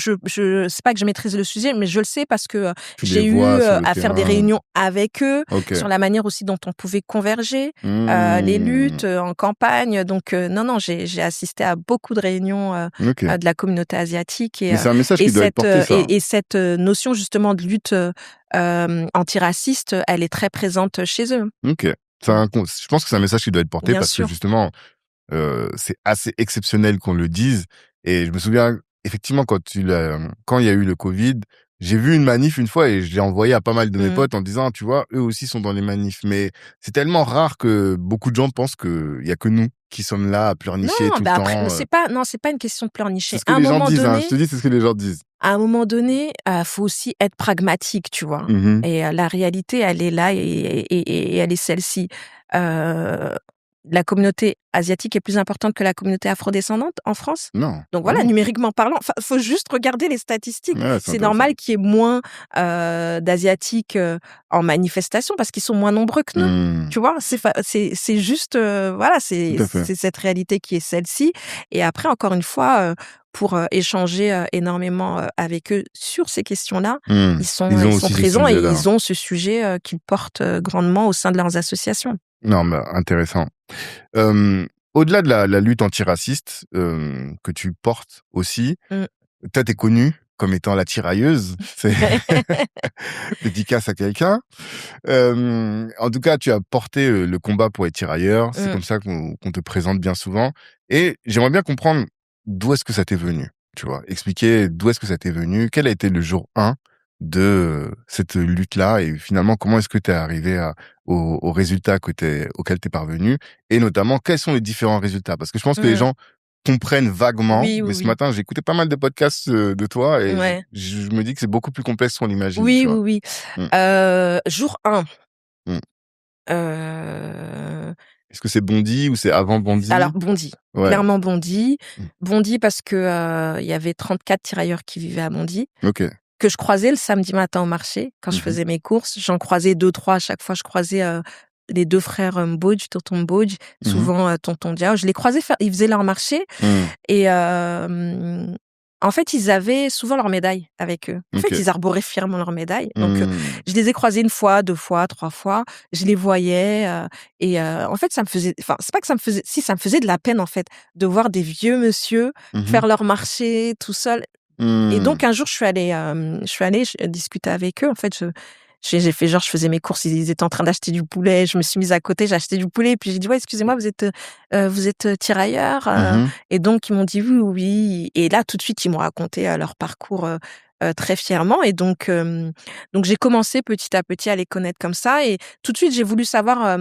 c'est pas que je maîtrise le sujet, mais je le sais parce que j'ai eu à faire des réunions avec eux sur la manière aussi dont on pouvait converger les luttes en campagne. Donc non, j'ai assisté à beaucoup de réunions de la communauté asiatique et c'est un message qui doit être porté, ça. Et cette notion justement de lutte antiraciste, elle est très présente chez eux. Ok, je pense que c'est un message qui doit être porté parce que justement, c'est assez exceptionnel qu'on le dise. Et je me souviens, effectivement, quand il y a eu le Covid, j'ai vu une manif une fois et je l'ai envoyé à pas mal de mes potes en disant, tu vois, eux aussi sont dans les manifs. Mais c'est tellement rare que beaucoup de gens pensent qu'il y a que nous qui sommes là à pleurnicher tout le temps. Après, c'est pas une question de pleurnicher. C'est ce que les gens disent, je te dis, c'est ce que les gens disent. À un moment donné, faut aussi être pragmatique, tu vois. Et la réalité, elle est là et elle est celle-ci. La communauté asiatique est plus importante que la communauté afrodescendante en France. Non. Donc voilà, numériquement parlant, faut juste regarder les statistiques. C'est normal qu'il y ait moins d'Asiatiques en manifestation parce qu'ils sont moins nombreux que nous. Tu vois, c'est juste, voilà, c'est cette réalité qui est celle-ci. Et après, encore une fois, pour échanger énormément avec eux sur ces questions-là, ils sont présents et ils ont ce sujet qu'ils portent grandement au sein de leurs associations. Non, mais intéressant. Au-delà de la lutte antiraciste que tu portes aussi, toi, t'es connue comme étant la tirailleuse. C'est dédicace à quelqu'un. En tout cas, tu as porté le combat pour être tirailleur. C'est comme ça qu'on te présente bien souvent. Et j'aimerais bien comprendre d'où est-ce que ça t'est venu. Tu vois, expliquer d'où est-ce que ça t'est venu. Quel a été le jour 1 de cette lutte-là et finalement, comment est-ce que tu es arrivé au résultat auquel tu es parvenu et notamment, quels sont les différents résultats? Parce que je pense que les gens comprennent vaguement, mais ce matin, j'ai écouté pas mal de podcasts de toi et je me dis que c'est beaucoup plus complexe qu'on l'imagine. Oui. Jour 1. Est-ce que c'est Bondy ou c'est avant Bondy? Alors, Bondy. Clairement Bondy. Bondy parce que y avait 34 tirailleurs qui vivaient à Bondy. Ok. Que je croisais le samedi matin au marché, quand je faisais mes courses. J'en croisais 2-3 à chaque fois. Je croisais les 2 frères Mbodj, tonton Mbodj, souvent tonton Diao. Je les croisais, ils faisaient leur marché. Et en fait, ils avaient souvent leur médaille avec eux. En fait, ils arboraient fièrement leur médaille. Donc, je les ai croisés 1 fois, 2 fois, 3 fois. Je les voyais. Et en fait, ça me faisait... Enfin, c'est pas que ça me faisait... Si, ça me faisait de la peine, en fait, de voir des vieux monsieur faire leur marché tout seuls. Et donc, un jour, je suis allée discuter avec eux. En fait, j'ai fait genre, je faisais mes courses, ils étaient en train d'acheter du poulet. Je me suis mise à côté, j'ai acheté du poulet. Et puis, j'ai dit, ouais, excusez-moi, vous êtes tirailleur? Et donc, ils m'ont dit oui. Et là, tout de suite, ils m'ont raconté leur parcours très fièrement. Et donc j'ai commencé petit à petit à les connaître comme ça. Et tout de suite, j'ai voulu savoir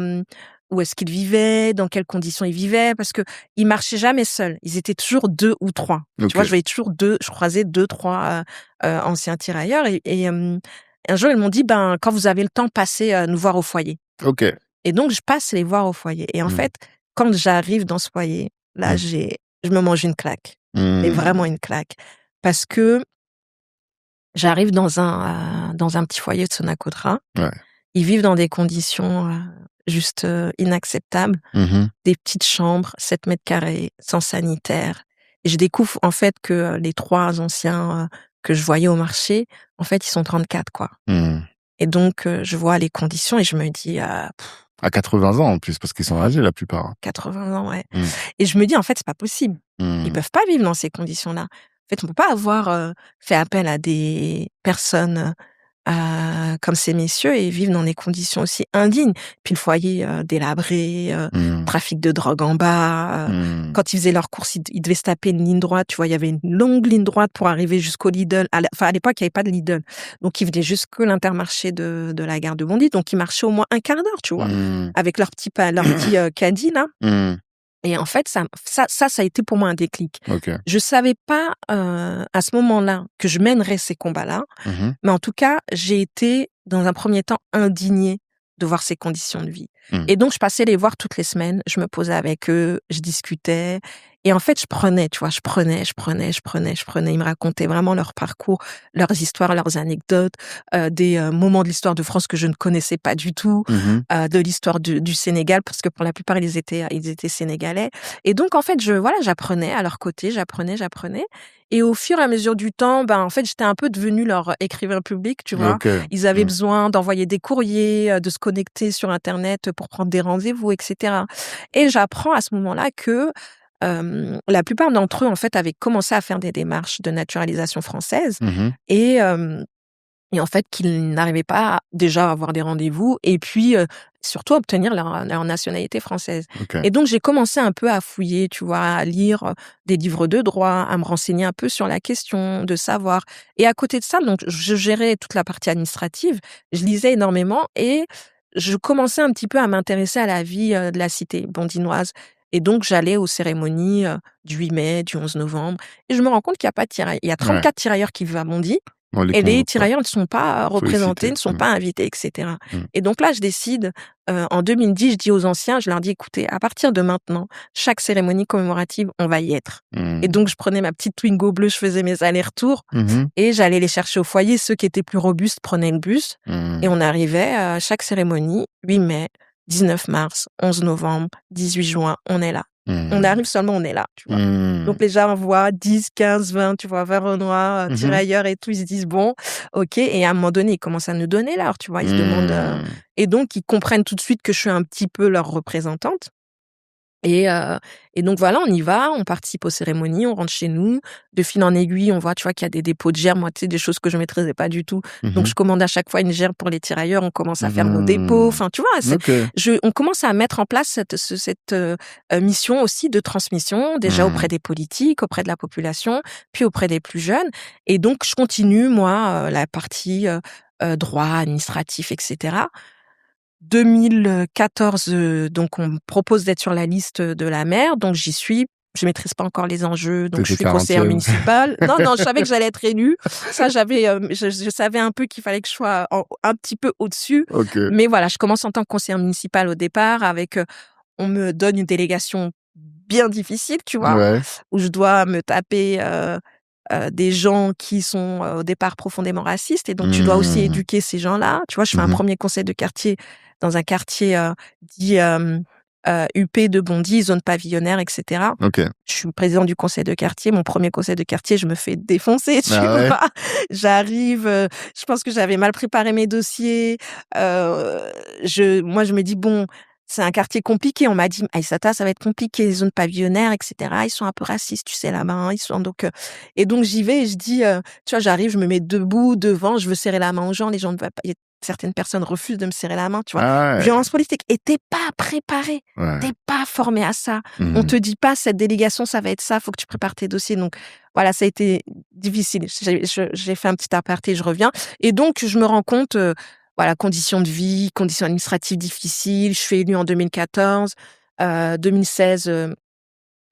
où est-ce qu'ils vivaient, dans quelles conditions ils vivaient, parce que ils marchaient jamais seuls. Ils étaient toujours 2 ou 3. Tu vois, je croisais 2, 3 anciens tirailleurs et un jour ils m'ont dit quand vous avez le temps, passez nous voir au foyer. Ok. Et donc je passe les voir au foyer. Et en fait, quand j'arrive dans ce foyer, là, je me mange une claque. Et vraiment une claque. Parce que j'arrive dans un petit foyer de Sonacotra. Ouais. Ils vivent dans des conditions juste inacceptables. Des petites chambres, 7 mètres carrés, sans sanitaire. Et je découvre en fait que les 3 anciens que je voyais au marché, en fait, ils sont 34, quoi. Et donc, je vois les conditions et je me dis... à 80 ans en plus, parce qu'ils sont âgés la plupart. 80 ans, ouais. Et je me dis, en fait, c'est pas possible. Ils peuvent pas vivre dans ces conditions-là. En fait, on peut pas avoir fait appel à des personnes comme ces messieurs et vivre dans des conditions aussi indignes. Puis le foyer délabré, trafic de drogue en bas. Quand ils faisaient leurs courses, ils devaient se taper une ligne droite. Tu vois, il y avait une longue ligne droite pour arriver jusqu'au Lidl. Enfin, à l'époque, il n'y avait pas de Lidl. Donc, ils venaient jusque l'Intermarché de la gare de Bondy. Donc, ils marchaient au moins un quart d'heure, tu vois, avec leur petit caddie, là. Et en fait, ça a été pour moi un déclic. Okay. Je savais pas à ce moment-là que je mènerais ces combats-là, mais en tout cas, j'ai été dans un premier temps indignée de voir ces conditions de vie. Et donc, je passais les voir toutes les semaines, je me posais avec eux, je discutais. Et en fait, je prenais. Ils me racontaient vraiment leur parcours, leurs histoires, leurs anecdotes, des moments de l'histoire de France que je ne connaissais pas du tout, de l'histoire du Sénégal, parce que pour la plupart, ils étaient sénégalais. Et donc, en fait, j'apprenais à leur côté, j'apprenais. Et au fur et à mesure du temps, en fait, j'étais un peu devenue leur écrivain public, tu vois. Okay. Ils avaient besoin d'envoyer des courriers, de se connecter sur Internet pour prendre des rendez-vous, etc. Et j'apprends à ce moment-là que la plupart d'entre eux, en fait, avaient commencé à faire des démarches de naturalisation française et en fait, qu'ils n'arrivaient pas déjà à avoir des rendez-vous et puis surtout à obtenir leur nationalité française. Okay. Et donc, j'ai commencé un peu à fouiller, tu vois, à lire des livres de droit, à me renseigner un peu sur la question, de savoir. Et à côté de ça, donc, je gérais toute la partie administrative, je lisais énormément et je commençais un petit peu à m'intéresser à la vie de la cité bondinoise. Et donc, j'allais aux cérémonies du 8 mai, du 11 novembre. Et je me rends compte qu'il n'y a pas de tirailleurs. Il y a 34 tirailleurs qui vivent à Bondy. Et les tirailleurs ne sont pas représentés, ne sont pas invités, etc. Et donc là, je décide, en 2010, je dis aux anciens, je leur dis, écoutez, à partir de maintenant, chaque cérémonie commémorative, on va y être. Et donc, je prenais ma petite Twingo bleue, je faisais mes allers-retours et j'allais les chercher au foyer. Ceux qui étaient plus robustes prenaient le bus et on arrivait à chaque cérémonie, 8 mai, 19 mars, 11 novembre, 18 juin, on est là. On arrive seulement, on est là, tu vois. Donc, les gens voient 10, 15, 20, tu vois, 20 Renois, tirailleurs et tout. Ils se disent, bon, OK. Et à un moment donné, ils commencent à nous donner l'heure, tu vois. Ils se demandent... Et donc, ils comprennent tout de suite que je suis un petit peu leur représentante. Et donc voilà, on y va, on participe aux cérémonies, on rentre chez nous. De fil en aiguille, on voit, tu vois, qu'il y a des dépôts de gerbes, moi, tu sais, des choses que je maîtrisais pas du tout. Donc je commande à chaque fois une gerbe pour les tirailleurs, on commence à faire nos dépôts. Enfin, tu vois, on commence à mettre en place cette mission aussi de transmission, déjà auprès des politiques, auprès de la population, puis auprès des plus jeunes. Et donc je continue, moi, la partie droit, administratif, etc. 2014, donc on me propose d'être sur la liste de la maire, donc j'y suis. Je maîtrise pas encore les enjeux, donc je suis conseillère municipale. Non, je savais que j'allais être élue. Ça, je savais un peu qu'il fallait que je sois un petit peu au-dessus. Okay. Mais voilà, je commence en tant que conseillère municipale au départ avec, on me donne une délégation bien difficile, tu vois, où je dois me taper des gens qui sont au départ profondément racistes et donc tu dois aussi éduquer ces gens-là. Tu vois, je fais un premier conseil de quartier dans un quartier dit UP de Bondy, zone pavillonnaire, etc. Okay. Je suis président du conseil de quartier. Mon premier conseil de quartier, je me fais défoncer, tu vois. J'arrive, je pense que j'avais mal préparé mes dossiers. Moi, je me dis, bon, c'est un quartier compliqué. On m'a dit, Aïssata, ça va être compliqué, les zones pavillonnaires, etc. Ils sont un peu racistes, tu sais, là-bas. Ils sont donc... Et donc, j'y vais et je dis, tu vois, j'arrive, je me mets debout, devant, je veux serrer la main aux gens. Les gens ne veulent pas... Certaines personnes refusent de me serrer la main, tu vois. Violence politique. Et t'es pas préparé. T'es pas formé à ça. On te dit pas, cette délégation, ça va être ça. Faut que tu prépares tes dossiers. Donc, voilà, ça a été difficile. J'ai fait un petit aparté, je reviens. Et donc, je me rends compte... voilà, conditions de vie, conditions administratives difficiles. Je suis élue en 2014. 2016,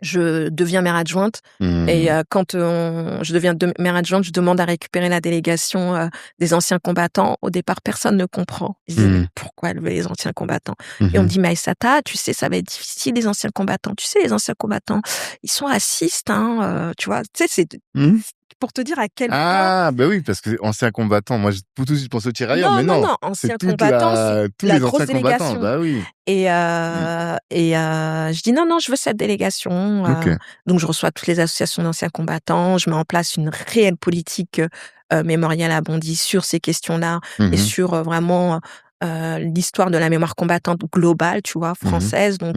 je deviens maire adjointe et quand je deviens maire adjointe, je demande à récupérer la délégation des anciens combattants. Au départ, personne ne comprend. Je dis, mais pourquoi elle veut les anciens combattants? Et on me dit, mais Aïssata, tu sais, ça va être difficile, les anciens combattants. Tu sais, les anciens combattants, ils sont racistes, hein, tu vois. Tu sais, c'est pour te dire à quel point... Ah, bah oui, parce que ancien combattant, moi, je peux tout de suite penser aux tirailleurs, mais non. Non, ancien combattant, c'est tous la les grosse anciens combattants, délégation. bah oui. Et je dis non, je veux cette délégation. Okay. Donc, je reçois toutes les associations d'anciens combattants. Je mets en place une réelle politique mémorielle à Bondy sur ces questions-là et sur vraiment l'histoire de la mémoire combattante globale, tu vois, française. Donc,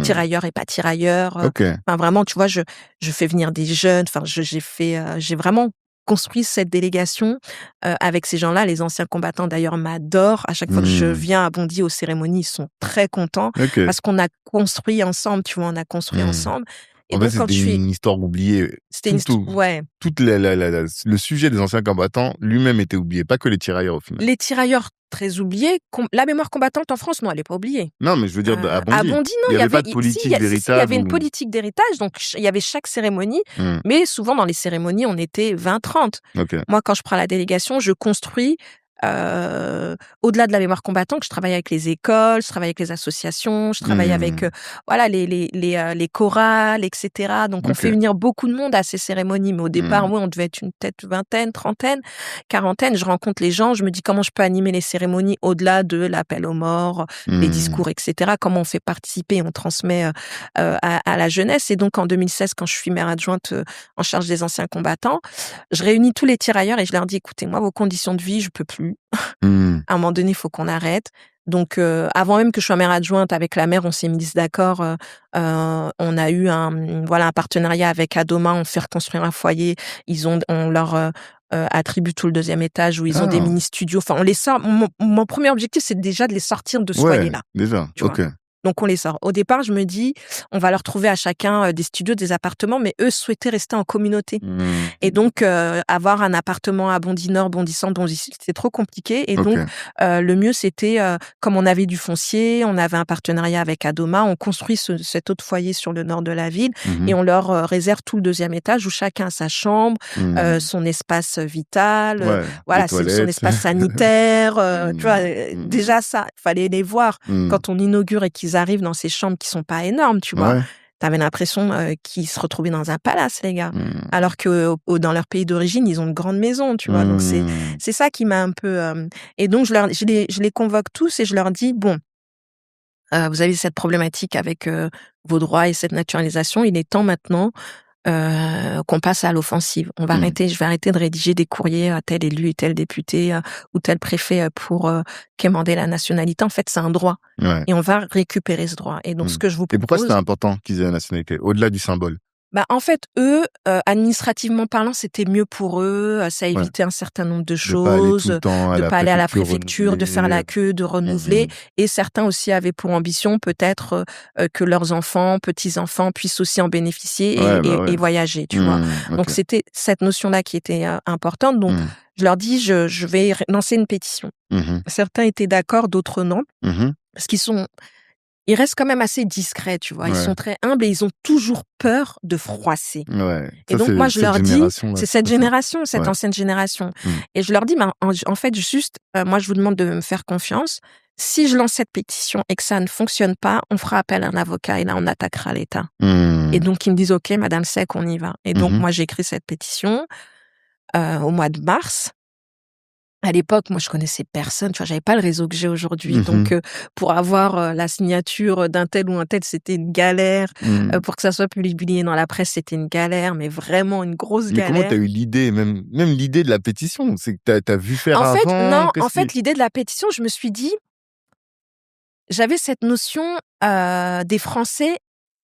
tirailleurs et pas tirailleurs. Okay. Enfin, vraiment, tu vois, je fais venir des jeunes. Enfin, j'ai vraiment construit cette délégation avec ces gens-là. Les anciens combattants, d'ailleurs, m'adorent. À chaque fois que je viens à Bondy aux cérémonies, ils sont très contents parce qu'on a construit ensemble, tu vois, on a construit ensemble. Et en fait, c'était une histoire oubliée. C'était une histoire, ouais. Le sujet des anciens combattants lui-même était oublié, pas que les tirailleurs au final. Les tirailleurs, très oubliés. La mémoire combattante en France, non, elle n'est pas oubliée. Non, mais je veux dire, à Bondy. À Bondy, non, il n'y avait pas de politique véritable. Il y avait une politique d'héritage, donc il y avait chaque cérémonie, mais souvent dans les cérémonies, on était 20-30. Okay. Moi, quand je prends la délégation, je construis au-delà de la mémoire combattante, je travaille avec les écoles, je travaille avec les associations, je travaille avec voilà les chorales, etc. Donc on fait venir beaucoup de monde à ces cérémonies. Mais au départ, oui, on devait être peut-être vingtaine, trentaine, quarantaine. Je rencontre les gens, je me dis comment je peux animer les cérémonies au-delà de l'appel aux morts, les discours, etc. Comment on fait participer, on transmet à la jeunesse. Et donc en 2016, quand je suis maire adjointe en charge des anciens combattants, je réunis tous les tirailleurs et je leur dis écoutez, moi, vos conditions de vie, je peux plus. À un moment donné, il faut qu'on arrête. Donc, avant même que je sois maire adjointe, avec la maire, on s'est mis d'accord. On a eu un partenariat avec Adoma. On fait reconstruire un foyer. On leur attribue tout le deuxième étage où ils ont des mini-studios. Enfin, on les sort. Mon premier objectif, c'est déjà de les sortir de ce foyer-là. Déjà, ok. Donc, on les sort. Au départ, je me dis, on va leur trouver à chacun des studios, des appartements, mais eux souhaitaient rester en communauté. Et donc, avoir un appartement à Bondy-Nord, Bondy-Centre, Bondy-Sud, c'était trop compliqué. Et donc, le mieux, c'était, comme on avait du foncier, on avait un partenariat avec Adoma, on construit cet autre foyer sur le nord de la ville et on leur réserve tout le deuxième étage où chacun a sa chambre, son espace vital, voilà, son espace sanitaire. Tu vois, déjà ça, il fallait les voir quand on inaugure et qu'ils arrivent dans ces chambres qui sont pas énormes, tu vois. T'avais l'impression qu'ils se retrouvaient dans un palace, les gars. Alors que dans leur pays d'origine, ils ont de grandes maisons, tu vois. Donc, c'est ça qui m'a un peu... Et donc, je les convoque tous et je leur dis, bon, vous avez cette problématique avec vos droits et cette naturalisation. Il est temps maintenant qu'on passe à l'offensive. Je vais arrêter de rédiger des courriers à tel élu et tel député ou tel préfet pour quémander la nationalité. En fait, c'est un droit. Et on va récupérer ce droit. Et donc, ce que je vous propose... Et pourquoi c'était important qu'ils aient la nationalité, au-delà du symbole? Bah, en fait, eux, administrativement parlant, c'était mieux pour eux. Ça évitait un certain nombre de choses, de pas aller à la préfecture, de faire la queue, de renouveler. Et certains aussi avaient pour ambition peut-être que leurs enfants, petits-enfants puissent aussi en bénéficier et voyager, tu vois. Donc, c'était cette notion-là qui était importante. Donc, je leur dis, je vais lancer une pétition. Certains étaient d'accord, d'autres non. Parce ils restent quand même assez discrets, tu vois. Ils sont très humbles et ils ont toujours peur de froisser. Et donc, moi, je leur dis, c'est cette génération, cette ancienne génération. Et je leur dis, en fait, juste, moi, je vous demande de me faire confiance. Si je lance cette pétition et que ça ne fonctionne pas, on fera appel à un avocat et là, on attaquera l'État. Et donc, ils me disent, OK, Madame Seck, on y va. Et donc, moi, j'ai écrit cette pétition au mois de mars. À l'époque, moi, je connaissais personne, tu vois, j'avais pas le réseau que j'ai aujourd'hui. Donc, pour avoir la signature d'un tel ou un tel, c'était une galère. Pour que ça soit publié dans la presse, c'était une galère, mais vraiment une grosse galère. Mais comment t'as eu l'idée, même l'idée de la pétition? C'est que t'as vu faire avant? En fait, l'idée de la pétition, je me suis dit, j'avais cette notion des Français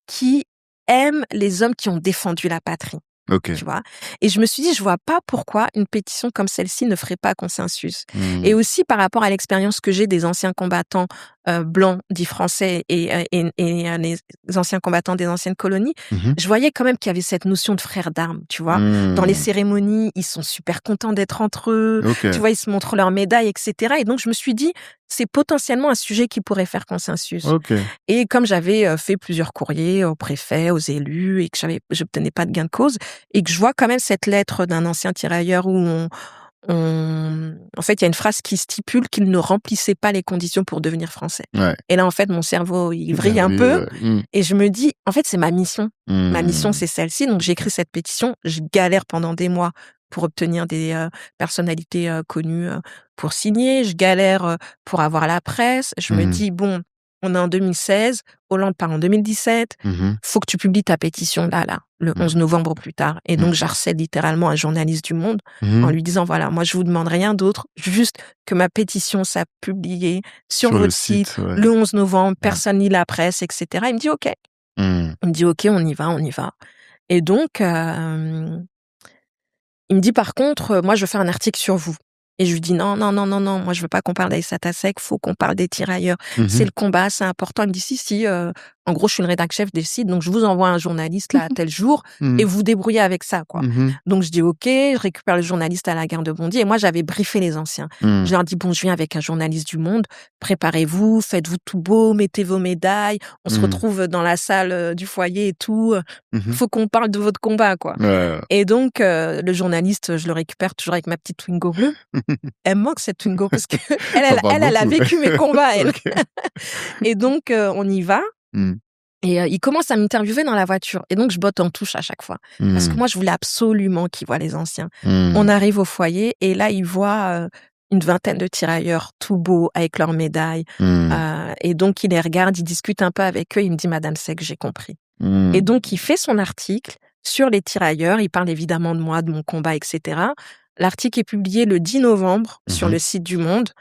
qui aiment les hommes qui ont défendu la patrie. Tu vois. Et je me suis dit, je vois pas pourquoi une pétition comme celle-ci ne ferait pas consensus. Et aussi par rapport à l'expérience que j'ai des anciens combattants blancs, dits français, et les anciens combattants des anciennes colonies, je voyais quand même qu'il y avait cette notion de frères d'armes, tu vois. Dans les cérémonies, ils sont super contents d'être entre eux, tu vois, ils se montrent leurs médailles, etc. Et donc, je me suis dit, c'est potentiellement un sujet qui pourrait faire consensus. Et comme j'avais fait plusieurs courriers aux préfets, aux élus, et que j'obtenais pas de gain de cause, et que je vois quand même cette lettre d'un ancien tirailleur où en fait, il y a une phrase qui stipule qu'il ne remplissait pas les conditions pour devenir français. Et là, en fait, mon cerveau, il vrille un peu. Et je me dis, en fait, c'est ma mission. Ma mission, c'est celle-ci. Donc, j'écris cette pétition. Je galère pendant des mois pour obtenir des personnalités connues pour signer. Je galère pour avoir la presse. Je me dis, bon, on est en 2016, Hollande part en 2017, faut que tu publies ta pétition là, le 11 novembre au plus tard. Et donc, j'harcèle littéralement un journaliste du Monde en lui disant, voilà, moi, je vous demande rien d'autre, juste que ma pétition soit publiée sur votre site le 11 novembre, personne lit la presse, etc. Il me dit, OK. Il me dit, OK, on y va. Et donc, il me dit, par contre, moi, je veux faire un article sur vous. Et je lui dis non, moi je veux pas qu'on parle d'Aïssata Seck, faut qu'on parle des tirailleurs. C'est le combat, c'est important. Il me dit si, en gros je suis le rédac chef des sites, donc je vous envoie un journaliste là à tel jour et vous débrouillez avec ça, quoi. Donc je dis OK, je récupère le journaliste à la gare de Bondy et moi j'avais briefé les anciens. Je leur dis bon, je viens avec un journaliste du Monde, préparez-vous, faites-vous tout beau, mettez vos médailles, on se retrouve dans la salle du foyer et tout. Faut qu'on parle de votre combat, quoi. Et donc le journaliste, je le récupère toujours avec ma petite Twingo bleue. Elle manque cette Twingo parce que elle a vécu mes combats, elle. Et donc on y va. Et il commence à m'interviewer dans la voiture. Et donc je botte en touche à chaque fois parce que moi je voulais absolument qu'il voit les anciens. On arrive au foyer et là il voit une vingtaine de tirailleurs tout beaux avec leurs médailles. Et donc il les regarde, il discute un peu avec eux. Il me dit Madame Seck, j'ai compris. Et donc il fait son article sur les tirailleurs. Il parle évidemment de moi, de mon combat, etc. L'article est publié le 10 novembre sur le site du Monde.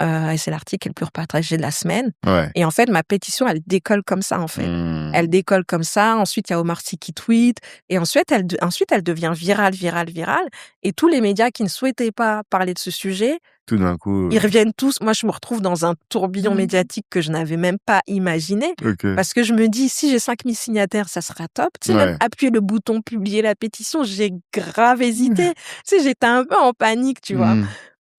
Et c'est l'article le plus repartagé de la semaine. Et en fait, ma pétition, elle décolle comme ça, en fait. Elle décolle comme ça. Ensuite, il y a Omar Sy qui tweet. Et ensuite, elle devient virale. Et tous les médias qui ne souhaitaient pas parler de ce sujet, tout d'un coup, ils reviennent tous. Moi, je me retrouve dans un tourbillon médiatique que je n'avais même pas imaginé. Parce que je me dis, si j'ai 5000 signataires, ça sera top. Tu sais, même appuyer le bouton, publier la pétition, j'ai grave hésité. Tu sais, j'étais un peu en panique, tu vois.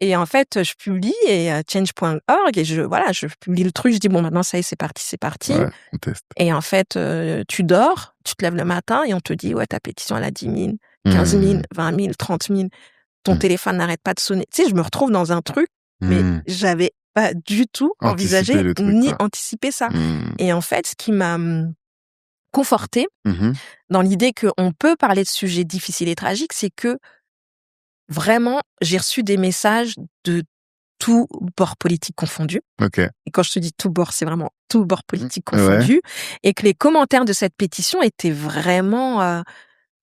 Et en fait, je publie et change.org et je publie le truc. Je dis bon, maintenant ça y est, c'est parti. On teste. Et en fait, tu dors, tu te lèves le matin et on te dit ouais, ta pétition elle a 10 000, 15 000, 20 000, 30 000. Ton téléphone n'arrête pas de sonner. Tu sais, je me retrouve dans un truc, mais j'avais pas du tout envisagé ni anticipé ça. Et en fait, ce qui m'a confortée dans l'idée qu'on peut parler de sujets difficiles et tragiques, c'est que vraiment, j'ai reçu des messages de tout bord politique confondu. Et quand je te dis tout bord, c'est vraiment tout bord politique confondu. Et que les commentaires de cette pétition étaient vraiment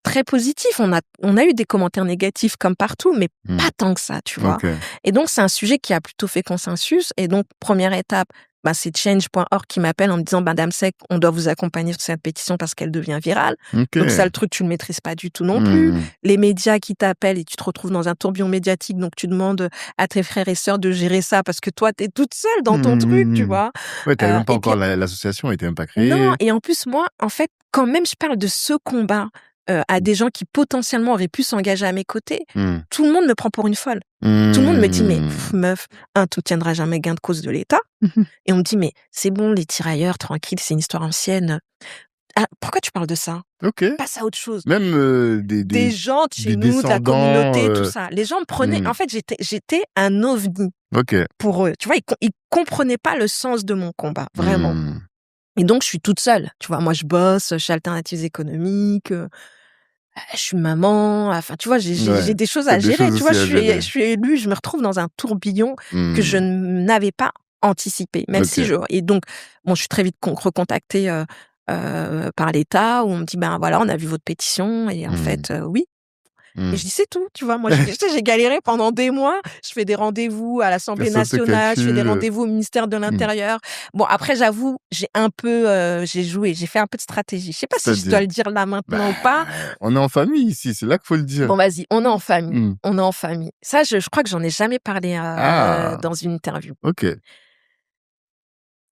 très positifs. On a eu des commentaires négatifs comme partout, mais pas tant que ça, tu vois. Et donc, c'est un sujet qui a plutôt fait consensus. Et donc, première étape, c'est change.org qui m'appelle en me disant Madame Seck, on doit vous accompagner sur cette pétition parce qu'elle devient virale. Donc ça, le truc, tu le maîtrises pas du tout non plus. Les médias qui t'appellent et tu te retrouves dans un tourbillon médiatique, donc tu demandes à tes frères et sœurs de gérer ça parce que toi, t'es toute seule dans ton truc, tu vois. Ouais, t'avais même pas encore l'association, elle était même pas créée. Non, et en plus, moi, en fait, quand même je parle de ce combat à des gens qui potentiellement auraient pu s'engager à mes côtés, tout le monde me prend pour une folle. Tout le monde me dit, mais meuf, tu tiendras jamais gain de cause de l'État. Et on me dit, mais c'est bon, les tirailleurs, tranquille, c'est une histoire ancienne. Ah, pourquoi tu parles de ça? Passe à autre chose. Même des gens de chez nous, de la communauté, tout ça. Les gens me prenaient... En fait, j'étais un ovni pour eux. Tu vois, ils comprenaient pas le sens de mon combat, vraiment. Et donc, je suis toute seule. Tu vois, moi, je bosse, je suis alternatives économiques... je suis maman, enfin, tu vois, j'ai des choses à gérer, tu vois, je suis élue, je me retrouve dans un tourbillon que je n'avais pas anticipé, même si et donc, bon, je suis très vite recontactée par l'État, où on me dit, ben voilà, on a vu votre pétition, et en fait, oui. Et je dis, c'est tout, tu vois. Moi, j'ai galéré pendant des mois. Je fais des rendez-vous à l'Assemblée nationale, je fais des rendez-vous au ministère de l'Intérieur. Bon, après, j'avoue, j'ai joué, j'ai fait un peu de stratégie. Je sais pas si je dois le dire là maintenant ou pas. On est en famille ici, c'est là qu'il faut le dire. Bon, vas-y, on est en famille. On est en famille. Ça, je crois que j'en ai jamais parlé dans une interview.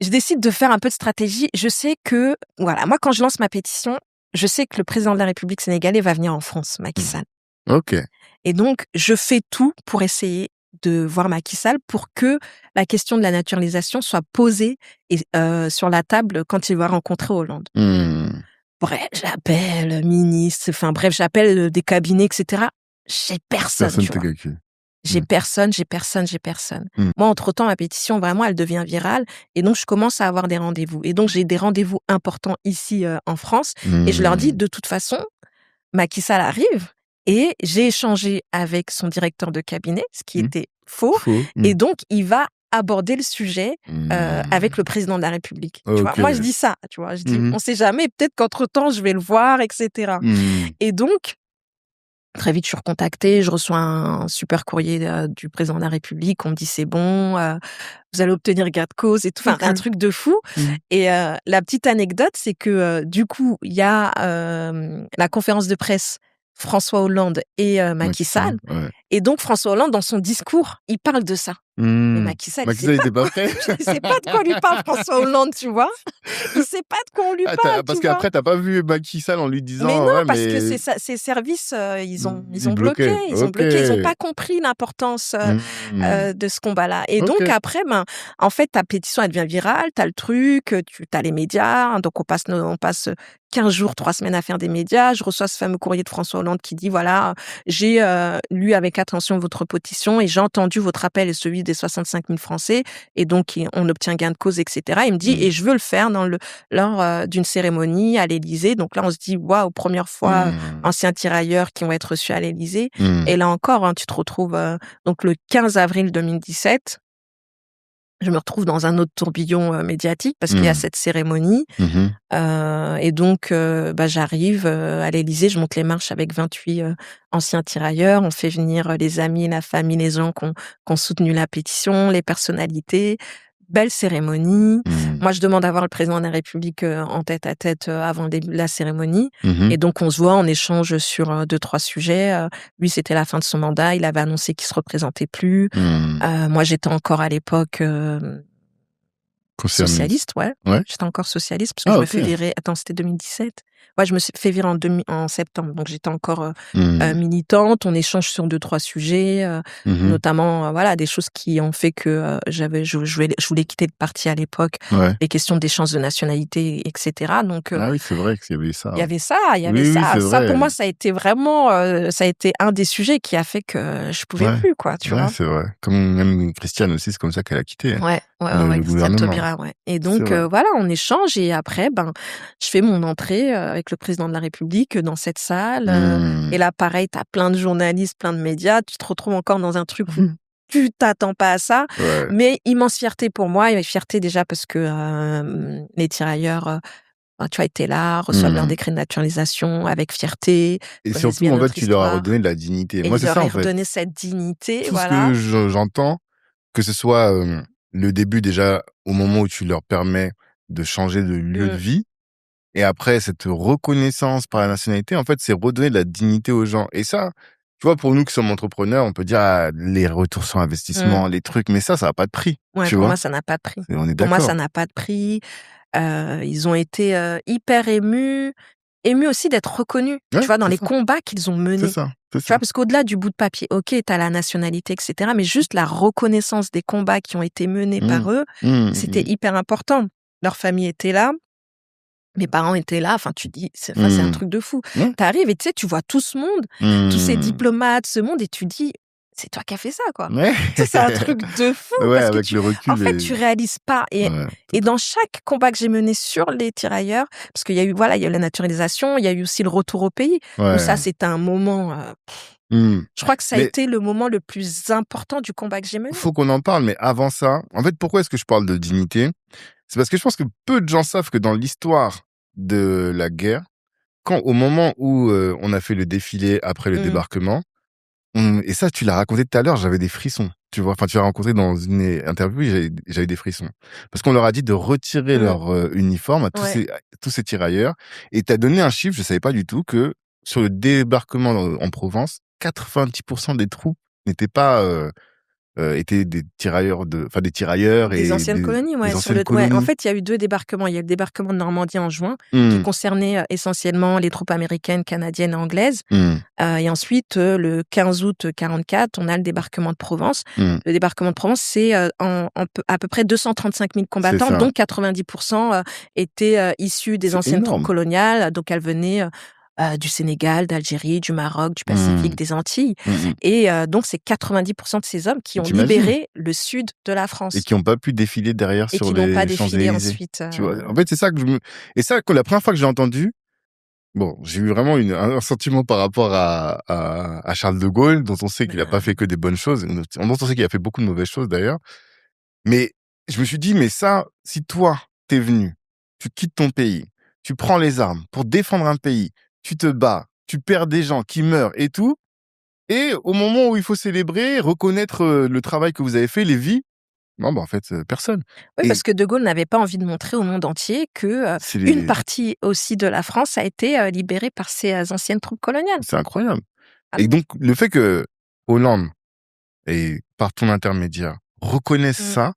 je décide de faire un peu de stratégie. Je sais que, voilà, moi, quand je lance ma pétition, je sais que le président de la République sénégalaise va venir en France, Macky Sall. Ok. Et donc, je fais tout pour essayer de voir Macky Sall pour que la question de la naturalisation soit posée sur la table quand il va rencontrer Hollande. Bref, j'appelle ministre, enfin bref, j'appelle des cabinets, etc. J'ai personne, tu vois. J'ai personne. Moi, entre-temps, ma pétition, vraiment, elle devient virale. Et donc, je commence à avoir des rendez-vous. Et donc, j'ai des rendez-vous importants ici en France. Et je leur dis, de toute façon, Macky Sall arrive. Et j'ai échangé avec son directeur de cabinet, ce qui était faux. Et donc, il va aborder le sujet avec le président de la République. Tu vois, moi, je dis ça. Tu vois, je dis, on sait jamais. Peut-être qu'entre-temps, je vais le voir, etc. Et donc, très vite, je suis recontactée. Je reçois un super courrier du président de la République. On me dit, c'est bon, vous allez obtenir gain de cause et tout. Enfin, un truc de fou. Et la petite anecdote, c'est que du coup, il y a la conférence de presse François Hollande et Macky Sall. Et donc, François Hollande, dans son discours, il parle de ça. Mais Macky Sall, il était pas prêt. Il sait pas de quoi lui parle François Hollande, tu vois. Il sait pas de quoi on lui parle. Parce qu'après, t'as pas vu Macky Sall en lui disant. Mais non, parce que ses services, ils ont bloqué. Ils ont pas compris l'importance de ce combat-là. Et donc, après, en fait, ta pétition, elle devient virale. T'as le truc, t'as les médias. Donc, on passe 15 jours, 3 semaines à faire des médias. Je reçois ce fameux courrier de François Hollande qui dit, voilà, j'ai lu avec attention votre pétition et j'ai entendu votre appel et celui des 65 000 Français. Et donc, on obtient gain de cause, etc. Il me dit, et je veux le faire lors d'une cérémonie à l'Élysée. Donc là, on se dit, waouh, première fois, anciens tirailleurs qui vont être reçus à l'Élysée. Et là encore, tu te retrouves, donc le 15 avril 2017, je me retrouve dans un autre tourbillon médiatique parce qu'il y a cette cérémonie. Et donc, j'arrive à l'Élysée, je monte les marches avec 28 anciens tirailleurs. On fait venir les amis, la famille, les gens qui ont soutenu la pétition, les personnalités. Belle cérémonie. Moi, je demande à voir le président de la République en tête à tête avant la cérémonie. Et donc, on se voit, on échange sur 2-3 sujets. Lui, c'était la fin de son mandat. Il avait annoncé qu'il se représentait plus. Moi, j'étais encore à l'époque socialiste, ouais. J'étais encore socialiste parce que je me fais virer. Attends, c'était 2017. Ouais, je me suis fait virer en septembre, donc j'étais encore militante. On échange sur 2-3 sujets, notamment voilà des choses qui ont fait que je voulais quitter le parti à l'époque. Les questions d'échange de nationalité, etc. Donc ah oui, c'est vrai qu'il y avait ça. Il y avait ça. Ça pour moi, ça a été vraiment, ça a été un des sujets qui a fait que je pouvais plus, quoi. Tu vois. C'est vrai. Comme même Christiane aussi, c'est comme ça qu'elle a quitté. Ouais, Christiane Taubira, ouais. Et donc voilà, on échange et après, je fais mon entrée avec le président de la République dans cette salle. Et là, pareil, t'as plein de journalistes, plein de médias. Tu te retrouves encore dans un truc où tu t'attends pas à ça. Mais immense fierté pour moi. Et fierté déjà parce que les tirailleurs, tu as été là, reçoivent leur décret de naturalisation avec fierté. Et surtout, en fait, tu leur as redonné de la dignité. Et moi, c'est ça, en fait. redonné cette dignité, tout ce que j'entends, que ce soit le début déjà, au moment où tu leur permets de changer de lieu de vie, et après, cette reconnaissance par la nationalité, en fait, c'est redonner de la dignité aux gens. Et ça, tu vois, pour nous qui sommes entrepreneurs, on peut dire les retours sur investissement, les trucs, mais ça n'a pas de prix. Ouais, pour moi, ça n'a pas de prix. On est pour moi, ça n'a pas de prix. Ils ont été hyper émus aussi d'être reconnus, tu vois, dans les combats qu'ils ont menés. C'est ça. Tu vois, parce qu'au-delà du bout de papier, ok, t'as la nationalité, etc., mais juste la reconnaissance des combats qui ont été menés par eux, c'était hyper important. Leur famille était là. Mes parents étaient là, enfin, tu dis, c'est un truc de fou. T'arrives et tu sais, tu vois tout ce monde, tous ces diplomates, ce monde, et tu dis, c'est toi qui as fait ça, quoi. C'est un truc de fou. Parce avec le recul. En fait, tu réalises pas. Et dans chaque combat que j'ai mené sur les tirailleurs, parce qu'il y a eu, il y a eu la naturalisation, il y a eu aussi le retour au pays. Donc ça, c'était un moment. Je crois que ça a été le moment le plus important du combat que j'ai mené. Faut qu'on en parle, mais avant ça, en fait, pourquoi est-ce que je parle de dignité? C'est parce que je pense que peu de gens savent que dans l'histoire de la guerre, au moment où on a fait le défilé après le débarquement, et ça, tu l'as raconté tout à l'heure, j'avais des frissons. Tu vois, enfin, tu l'as rencontré dans une interview, j'avais des frissons. Parce qu'on leur a dit de retirer leur uniforme à tous ces tirailleurs. Et t'as donné un chiffre, je savais pas du tout, que sur le débarquement en Provence, 90% des troupes n'étaient pas étaient des tirailleurs des tirailleurs des anciennes colonies, ouais. Des anciennes colonies. Ouais, en fait, il y a eu 2 débarquements. Il y a eu le débarquement de Normandie en juin, qui concernait essentiellement les troupes américaines, canadiennes et anglaises. Et ensuite, le 15 août 44, on a le débarquement de Provence. Le débarquement de Provence, c'est à peu près 235 000 combattants, dont 90% étaient issus des anciennes troupes coloniales. Donc, elles venaient du Sénégal, d'Algérie, du Maroc, du Pacifique, des Antilles. Et donc, c'est 90% de ces hommes qui ont libéré le sud de la France. Et qui n'ont pas pu défiler derrière sur les Champs-Élysées. Et qui n'ont pas défilé ensuite. Tu vois, en fait, c'est ça que Et ça, la première fois que j'ai entendu, bon, j'ai eu vraiment un sentiment par rapport à Charles de Gaulle, dont on sait qu'il n'a pas fait que des bonnes choses, dont on sait qu'il a fait beaucoup de mauvaises choses d'ailleurs. Mais je me suis dit, mais ça, si toi, t'es venu, tu quittes ton pays, tu prends les armes pour défendre un pays, tu te bats, tu perds des gens qui meurent et tout, et au moment où il faut célébrer, reconnaître le travail que vous avez fait, les vies, non, en fait, personne. Oui, parce que De Gaulle n'avait pas envie de montrer au monde entier que une partie aussi de la France a été libérée par ces anciennes troupes coloniales. C'est incroyable. Et donc, le fait que Hollande, et par ton intermédiaire, reconnaisse ça,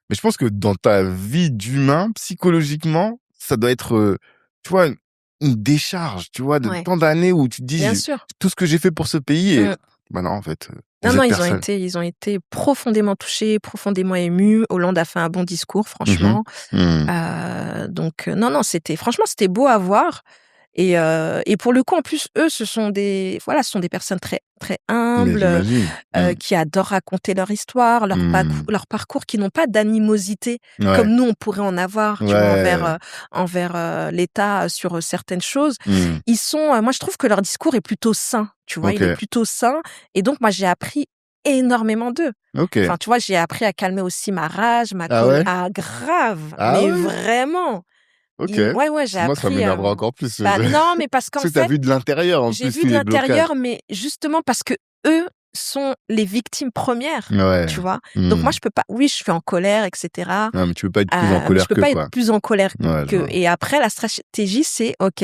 mais je pense que dans ta vie d'humain, psychologiquement, ça doit être, tu vois, une décharge, tu vois, de tant d'années où tu te dis, tout ce que j'ai fait pour ce pays, et bah non, en fait. Non, ils ont été profondément touchés, profondément émus. Hollande a fait un bon discours, franchement. Donc, franchement, c'était beau à voir. Et pour le coup, en plus, eux, ce sont des personnes très, très humbles, qui adorent raconter leur histoire, leur parcours, qui n'ont pas d'animosité comme nous, on pourrait en avoir, tu vois, envers l'État sur certaines choses. Ils sont, moi, je trouve que leur discours est plutôt sain, tu vois, il est plutôt sain. Et donc, moi, j'ai appris énormément d'eux. Enfin, tu vois, j'ai appris à calmer aussi ma rage, grave, vraiment. J'ai appris. Moi, ça m'énervera encore plus. Non, mais parce qu'en fait, t'as vu de l'intérieur, en plus. J'ai vu de l'intérieur, mais justement parce que eux sont les victimes premières, tu vois. Donc moi, je peux pas. Oui, je suis en colère, etc. Non, mais tu peux pas être plus en colère je peux pas être plus en colère que. Et après, la stratégie, c'est ok.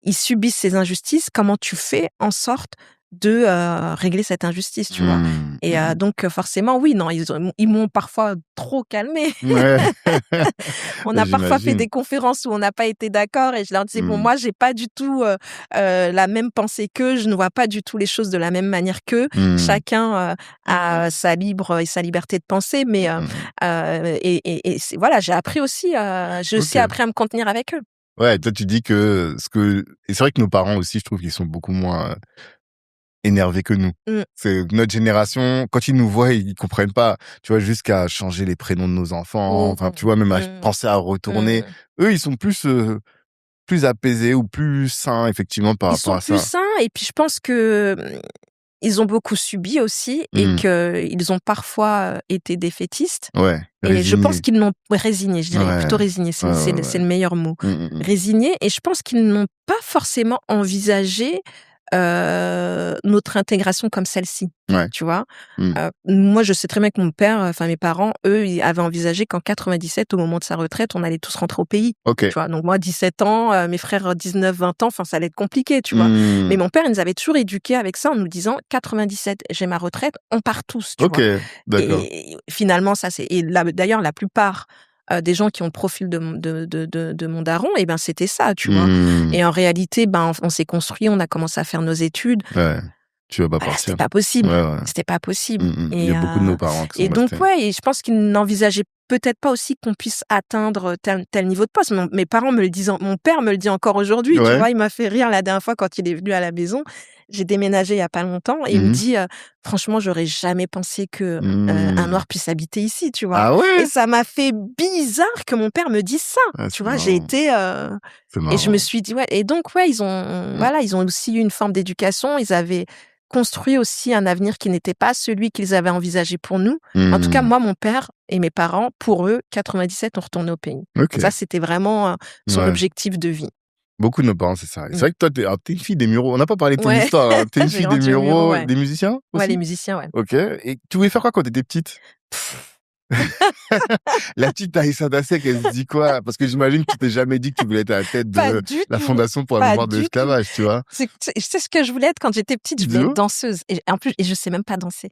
Ils subissent ces injustices. Comment tu fais en sorte de régler cette injustice, tu vois. Et donc forcément, oui, non, ils m'ont parfois trop calmé. On a parfois fait des conférences où on n'a pas été d'accord et je leur disais, bon, moi, j'ai pas du tout la même pensée qu'eux, je ne vois pas du tout les choses de la même manière qu'eux. Chacun a sa liberté de penser, mais voilà, j'ai appris aussi, j'ai aussi appris à me contenir avec eux. Ouais, toi, tu dis que et c'est vrai que nos parents aussi, je trouve qu'ils sont beaucoup moins énervés que nous. C'est notre génération, quand ils nous voient, ils comprennent pas, tu vois, jusqu'à changer les prénoms de nos enfants, enfin, tu vois, même à penser à retourner. Eux, ils sont plus apaisés ou plus sains, effectivement, par rapport à ça. Ils sont plus sains, et puis je pense que ils ont beaucoup subi aussi, et qu'ils ont parfois été défaitistes. Et je pense qu'ils n'ont résigné, je dirais plutôt résigné, c'est le meilleur mot. Résigné, et je pense qu'ils n'ont pas forcément envisagé notre intégration comme celle-ci, tu vois. Moi, je sais très bien que mon père, mes parents, eux, ils avaient envisagé qu'en 97, au moment de sa retraite, on allait tous rentrer au pays. Tu vois. Donc moi, 17 ans, mes frères 19, 20 ans, ça allait être compliqué, tu vois. Mais mon père, il nous avait toujours éduqués avec ça en nous disant 97, j'ai ma retraite, on part tous, tu vois. D'accord. Et finalement, ça c'est d'ailleurs la plupart des gens qui ont le profil de mon daron, et ben c'était ça, tu vois. Et en réalité, on s'est construit, on a commencé à faire nos études. Tu vas pas partir. C'était pas possible. C'était pas possible. Il y a beaucoup de nos parents qui sont et donc et je pense qu'ils n'envisageaient peut-être pas aussi qu'on puisse atteindre tel niveau de poste. Mes parents me le disent, mon père me le dit encore aujourd'hui, tu vois, il m'a fait rire la dernière fois quand il est venu à la maison. J'ai déménagé il y a pas longtemps, et il me dit franchement, j'aurais jamais pensé que un noir puisse habiter ici, tu vois. Et ça m'a fait bizarre que mon père me dise ça. Tu vois, j'ai été et je me suis dit et donc ils ont aussi eu une forme d'éducation, ils avaient construit aussi un avenir qui n'était pas celui qu'ils avaient envisagé pour nous. En tout cas, moi, mon père et mes parents, pour eux, 97, on retournait au pays. Ça, c'était vraiment son objectif de vie. Beaucoup de nos parents, c'est ça. C'est vrai que toi, t'es une fille des Mureaux. On n'a pas parlé de ton histoire. Hein. T'es une fille des Mureaux, des musiciens aussi? Les musiciens, Ok. Et tu voulais faire quoi quand t'étais petite? La petite Aïssa Dassek, elle se dit quoi? Parce que j'imagine que tu t'es jamais dit que tu voulais être à la tête de la Fondation pour la mémoire de l'esclavage, tu vois. C'est ce que je voulais être quand j'étais petite. Je voulais être danseuse. Et en plus, je sais même pas danser.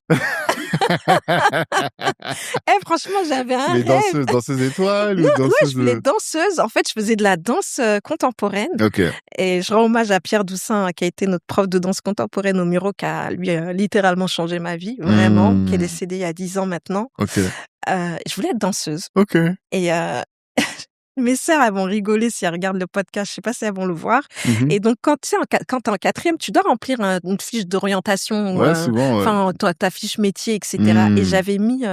Franchement, j'avais un Mais rêve. danseuse étoile ou Non, danseuse... ouais, je voulais être danseuse. En fait, je faisais de la danse contemporaine. Ok. Et je rends hommage à Pierre Doussin, qui a été notre prof de danse contemporaine au Muro, qui a, lui, littéralement changé ma vie, vraiment, qui est décédé il y a 10 ans maintenant. Ok. Je voulais être danseuse. Ok. Et mes sœurs, elles vont rigoler si elles regardent le podcast. Je sais pas si elles vont le voir. Et donc, quand t'es en 4e, tu dois remplir une fiche d'orientation. Ouais, souvent, ouais. Enfin, ta fiche métier, etc. Et j'avais mis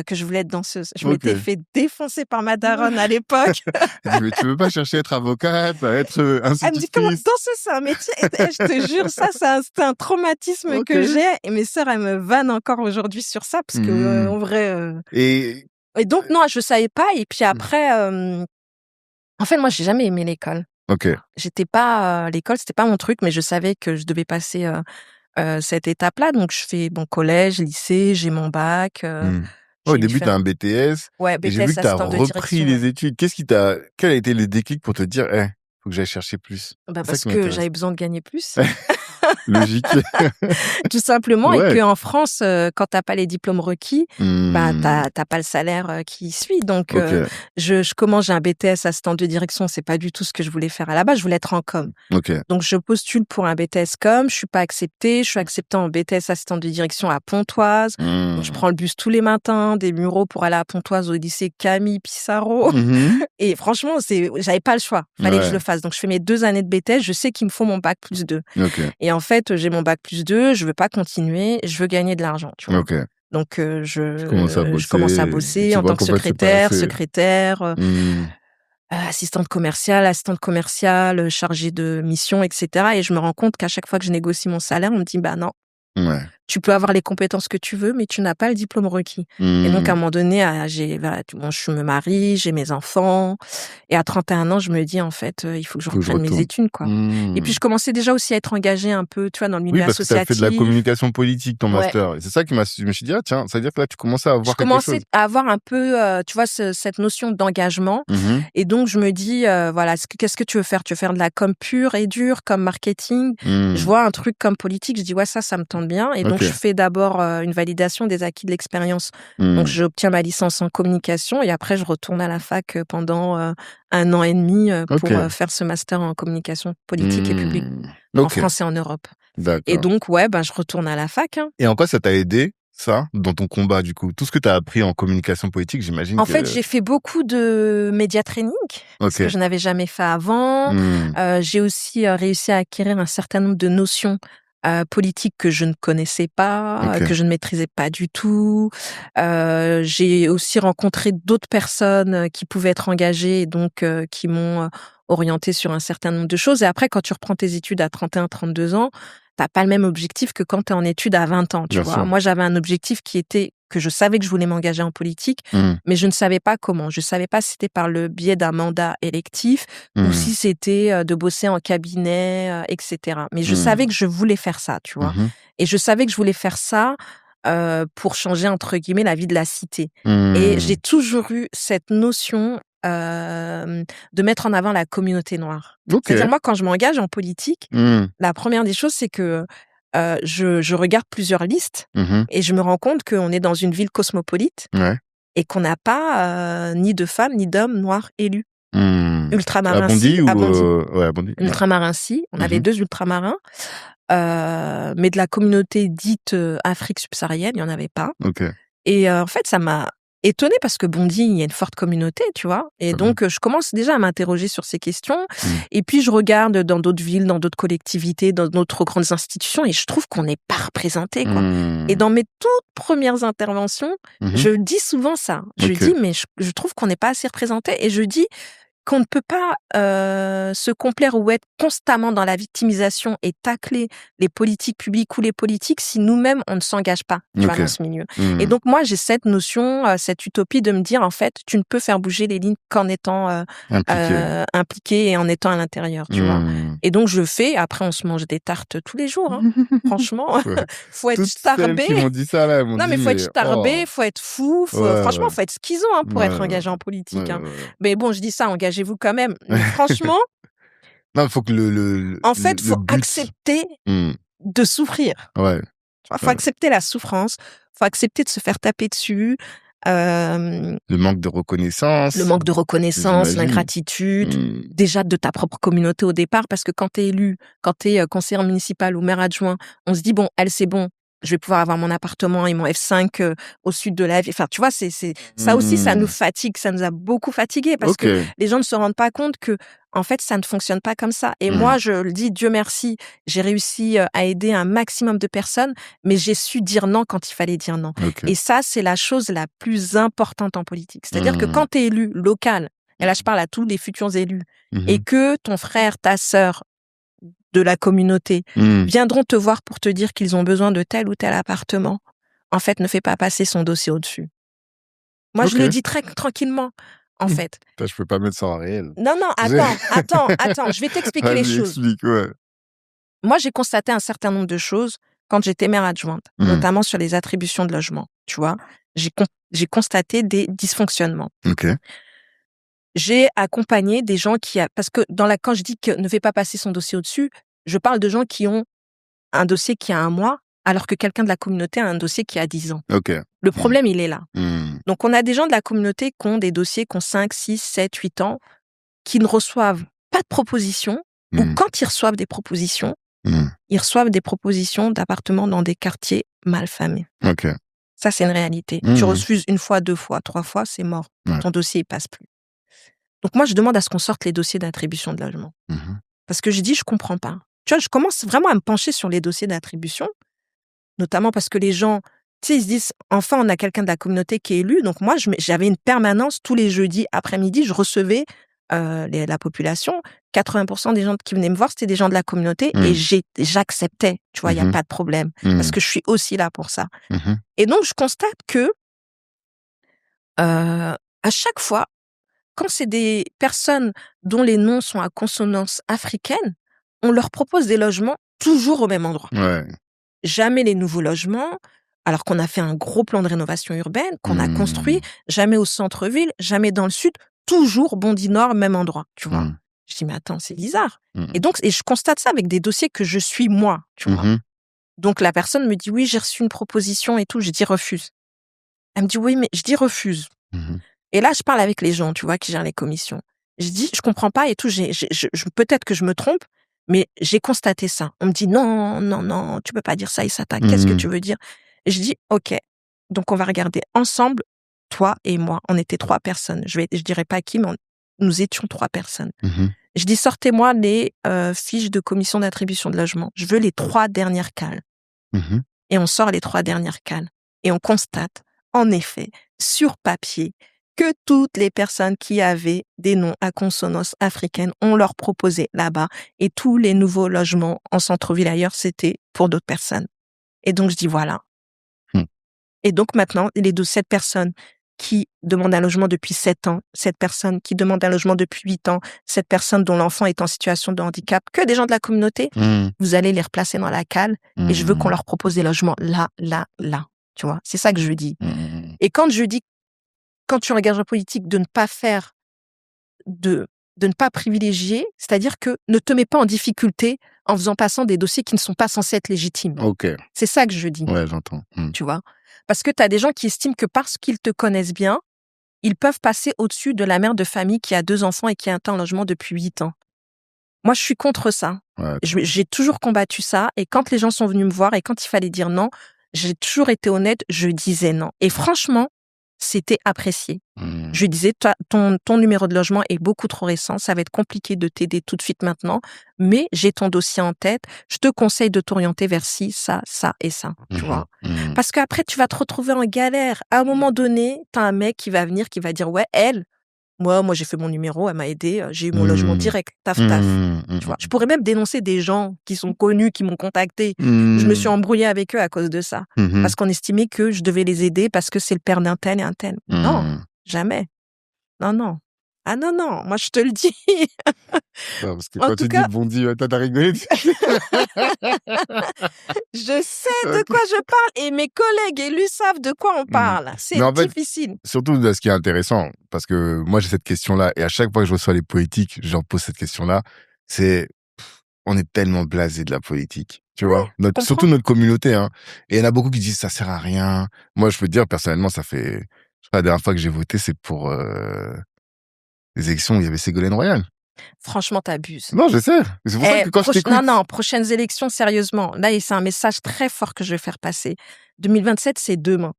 que je voulais être danseuse. Je m'étais fait défoncer par ma daronne à l'époque. Elle dit, mais tu veux pas chercher à être avocate, à être institutrice? Elle me dit, comment danseuse, c'est un métier? Et je te jure, ça, c'était un traumatisme que j'ai. Et mes sœurs, elles me vannent encore aujourd'hui sur ça, parce que, en vrai... Et donc, non, je savais pas. Et puis après, en fait, moi, j'ai jamais aimé l'école. Ok. J'étais pas, l'école, c'était pas mon truc, mais je savais que je devais passer cette étape-là. Donc, je fais collège, lycée, j'ai mon bac. Au début, t'as un BTS. Ouais, BTS, et j'ai vu que t'as repris les études. Quel a été le déclic pour te dire, faut que j'aille chercher plus? Parce que j'avais besoin de gagner plus. Logique. Tout simplement. Ouais. Et qu'en France, quand t'as pas les diplômes requis, t'as pas le salaire qui suit. Donc, j'ai un BTS assistant de direction. C'est pas du tout ce que je voulais faire à la base. Je voulais être en com. Donc, je postule pour un BTS com. Je suis pas acceptée. Je suis acceptée en BTS assistant de direction à Pontoise. Donc, je prends le bus tous les matins des Mureaux pour aller à Pontoise au lycée Camille Pissarro. Et franchement, j'avais pas le choix. Fallait que je le fasse. Donc, je fais mes 2 années de BTS. Je sais qu'il me faut mon bac plus 2. Et en fait, j'ai mon bac plus 2, je veux pas continuer, je veux gagner de l'argent, tu vois. Donc, je commence à bosser en tant que secrétaire, assistante commerciale, chargée de mission, etc. Et je me rends compte qu'à chaque fois que je négocie mon salaire, on me dit, bah non. Tu peux avoir les compétences que tu veux, mais tu n'as pas le diplôme requis. Et donc, à un moment donné, je me marie, j'ai mes enfants. Et à 31 ans, je me dis, en fait, il faut que je reprenne mes études, quoi. Et puis, je commençais déjà aussi à être engagée un peu, tu vois, dans le milieu associatif. Oui, parce que tu as fait de la communication politique, ton master. Et c'est ça je me suis dit, tiens, ça veut dire que là, tu commençais à avoir quelque chose. Je commençais à avoir un peu, tu vois, cette notion d'engagement. Et donc, je me dis, voilà, qu'est-ce que tu veux faire? Tu veux faire de la com pure et dure, comme marketing? Je vois un truc comme politique, je dis, ouais, ça me tente bien. Et donc, je fais d'abord une validation des acquis de l'expérience. Donc, j'obtiens ma licence en communication et après, je retourne à la fac pendant 1 an et demi pour faire ce master en communication politique et publique en France et en Europe. Et donc, je retourne à la fac. Et en quoi ça t'a aidé, ça, dans ton combat, du coup? Tout ce que tu as appris en communication politique, j'imagine En fait, j'ai fait beaucoup de média training, ce que je n'avais jamais fait avant. J'ai aussi réussi à acquérir un certain nombre de notions politique que je ne connaissais pas, que je ne maîtrisais pas du tout. J'ai aussi rencontré d'autres personnes qui pouvaient être engagées et donc qui m'ont orientée sur un certain nombre de choses. Et après, quand tu reprends tes études à 31, 32 ans, t'as pas le même objectif que quand t'es en études à 20 ans, tu vois. Sûr. Moi, j'avais un objectif qui était que je savais que je voulais m'engager en politique, mais je ne savais pas comment. Je savais pas si c'était par le biais d'un mandat électif ou si c'était de bosser en cabinet, etc. Mais je savais que je voulais faire ça, tu vois. Et je savais que je voulais faire ça pour changer, entre guillemets, la vie de la cité. Et j'ai toujours eu cette notion de mettre en avant la communauté noire. C'est-à-dire, moi, quand je m'engage en politique, la première des choses, c'est que je regarde plusieurs listes et je me rends compte qu'on est dans une ville cosmopolite et qu'on n'a pas ni de femmes ni d'hommes noirs élus. Ultramarins, à Bondy. Ultramarins, si. On avait 2 ultramarins. Mais de la communauté dite Afrique subsaharienne, il n'y en avait pas. Et en fait, ça m'a étonnée parce que Bondy, il y a une forte communauté, tu vois. Et donc, je commence déjà à m'interroger sur ces questions. Et puis, je regarde dans d'autres villes, dans d'autres collectivités, dans d'autres grandes institutions et je trouve qu'on n'est pas représenté, quoi. Et dans mes toutes premières interventions, je dis souvent ça. Je dis, mais je trouve qu'on n'est pas assez représenté. Et je dis qu'on ne peut pas se complaire ou être constamment dans la victimisation et tacler les politiques publiques ou les politiques si nous-mêmes, on ne s'engage pas dans ce milieu. Et donc, moi, j'ai cette notion, cette utopie de me dire, en fait, tu ne peux faire bouger les lignes qu'en étant impliqué et en étant à l'intérieur, tu vois. Et donc, je le fais. Après, on se mange des tartes tous les jours, hein. Franchement, faut être starbé. Qui m'ont dit ça, là, non, mais faut être starbé, faut être fou. Franchement, faut être schizo pour être engagé en politique. Mais bon, je dis ça, engagez-vous quand même. Mais franchement, non, faut que en fait, faut accepter de souffrir. Tu vois, faut accepter la souffrance, faut accepter de se faire taper dessus. Le manque de reconnaissance. L'ingratitude, déjà de ta propre communauté au départ, parce que quand t'es élu, quand t'es conseillère municipale ou maire adjoint, on se dit, bon, elle, c'est bon, je vais pouvoir avoir mon appartement et mon F5 au sud de la ville. Enfin, tu vois, ça aussi, ça nous fatigue, ça nous a beaucoup fatigués parce que les gens ne se rendent pas compte que, en fait, ça ne fonctionne pas comme ça. Et moi, je le dis, Dieu merci, j'ai réussi à aider un maximum de personnes, mais j'ai su dire non quand il fallait dire non. Et ça, c'est la chose la plus importante en politique. C'est-à-dire que quand tu es élu local, et là, je parle à tous les futurs élus, et que ton frère, ta sœur de la communauté viendront te voir pour te dire qu'ils ont besoin de tel ou tel appartement, en fait, ne fais pas passer son dossier au-dessus. Moi, je le dis très tranquillement. En fait. Je peux pas mettre ça en réel. Non, attends, je vais t'expliquer les choses. Moi, j'ai constaté un certain nombre de choses quand j'étais maire adjointe, notamment sur les attributions de logement, tu vois. J'ai constaté des dysfonctionnements. J'ai accompagné des gens parce que quand je dis que ne fais pas passer son dossier au-dessus, je parle de gens qui ont un dossier qui a 1 mois, alors que quelqu'un de la communauté a un dossier qui a 10 ans. Le problème, il est là. Donc, on a des gens de la communauté qui ont des dossiers qui ont 5, 6, 7, 8 ans, qui ne reçoivent pas de propositions, ou quand ils reçoivent des propositions, ils reçoivent des propositions d'appartements dans des quartiers mal famés. Ça, c'est une réalité. Tu refuses 1 fois, 2 fois, 3 fois, c'est mort. Ton dossier, il passe plus. Donc, moi, je demande à ce qu'on sorte les dossiers d'attribution de logement. Parce que je dis, je comprends pas. Tu vois, je commence vraiment à me pencher sur les dossiers d'attribution, notamment parce que les gens, tu sais, ils se disent, enfin, on a quelqu'un de la communauté qui est élu. Donc, moi, j'avais une permanence tous les jeudis après-midi. Je recevais la population. 80% des gens qui venaient me voir, c'était des gens de la communauté et j'acceptais. Tu vois, il n'y a pas de problème parce que je suis aussi là pour ça. Et donc, je constate que à chaque fois, quand c'est des personnes dont les noms sont à consonance africaine, on leur propose des logements toujours au même endroit. Jamais les nouveaux logements, alors qu'on a fait un gros plan de rénovation urbaine, qu'on a construit, jamais au centre-ville, jamais dans le sud, toujours Bondy Nord, même endroit, tu vois. Je dis, mais attends, c'est bizarre. Et je constate ça avec des dossiers que je suis moi, tu vois. Donc, la personne me dit, oui, j'ai reçu une proposition et tout, je dis refuse. Elle me dit, oui, mais je dis refuse. Et là, je parle avec les gens, tu vois, qui gèrent les commissions. Je dis, je comprends pas et tout, peut-être que je me trompe, mais j'ai constaté ça. On me dit, non, tu peux pas dire ça, Issata, qu'est-ce que tu veux dire? Et je dis, ok, donc on va regarder ensemble, toi et moi. On était 3 personnes. Je dirais pas qui, mais nous étions 3 personnes. Je dis, sortez-moi les fiches de commission d'attribution de logement. Je veux les 3 dernières cales. Et on sort les 3 dernières cales. Et on constate, en effet, sur papier, que toutes les personnes qui avaient des noms à consonance africaine, on leur proposait là-bas. Et tous les nouveaux logements en centre-ville ailleurs, c'était pour d'autres personnes. Et donc, je dis voilà. Et donc, maintenant, cette personne qui demande un logement depuis 7 ans, cette personne qui demande un logement depuis 8 ans, cette personne dont l'enfant est en situation de handicap, que des gens de la communauté, vous allez les replacer dans la cale et je veux qu'on leur propose des logements là. Tu vois, c'est ça que je dis. Et quand je dis, quand tu regardes la politique, de ne pas faire, de ne pas privilégier, c'est-à-dire que ne te mets pas en difficulté en faisant passer des dossiers qui ne sont pas censés être légitimes. C'est ça que je dis. Ouais, j'entends. Tu vois, parce que tu as des gens qui estiment que parce qu'ils te connaissent bien, ils peuvent passer au-dessus de la mère de famille qui a 2 enfants et qui a un logement depuis 8 ans. Moi, je suis contre ça. J'ai toujours combattu ça. Et quand les gens sont venus me voir et quand il fallait dire non, j'ai toujours été honnête, je disais non. Et franchement, c'était apprécié. Je disais, ton numéro de logement est beaucoup trop récent, ça va être compliqué de t'aider tout de suite maintenant, mais j'ai ton dossier en tête, je te conseille de t'orienter vers ci, ça et ça, tu vois. Parce qu'après, tu vas te retrouver en galère. À un moment donné, t'as un mec qui va venir, qui va dire, ouais, moi, j'ai fait mon numéro, elle m'a aidé, j'ai eu mon logement direct, taf. Tu vois. Je pourrais même dénoncer des gens qui sont connus, qui m'ont contacté. Je me suis embrouillée avec eux à cause de ça. Parce qu'on estimait que je devais les aider parce que c'est le père d'un tel et un tel. Non, jamais. Non. Ah non, moi je te le dis. Non, parce que quand tu dis Bondy, t'as rigolé. Je sais de quoi je parle et mes collègues élus savent de quoi on parle. C'est difficile. Surtout ce qui est intéressant, parce que moi j'ai cette question-là et à chaque fois que je reçois les politiques, je leur pose cette question-là, c'est on est tellement blasé de la politique, tu vois. Surtout notre communauté, hein. Et il y en a beaucoup qui disent ça sert à rien. Moi, je peux te dire, personnellement, ça fait, je sais pas, la dernière fois que j'ai voté, c'est pour les élections où il y avait Ségolène Royal. Franchement, t'abuses. Non, je sais. C'est pour ça que quand je t'écoute... Non, prochaines élections, sérieusement. Là, c'est un message très fort que je vais faire passer. 2027, c'est demain.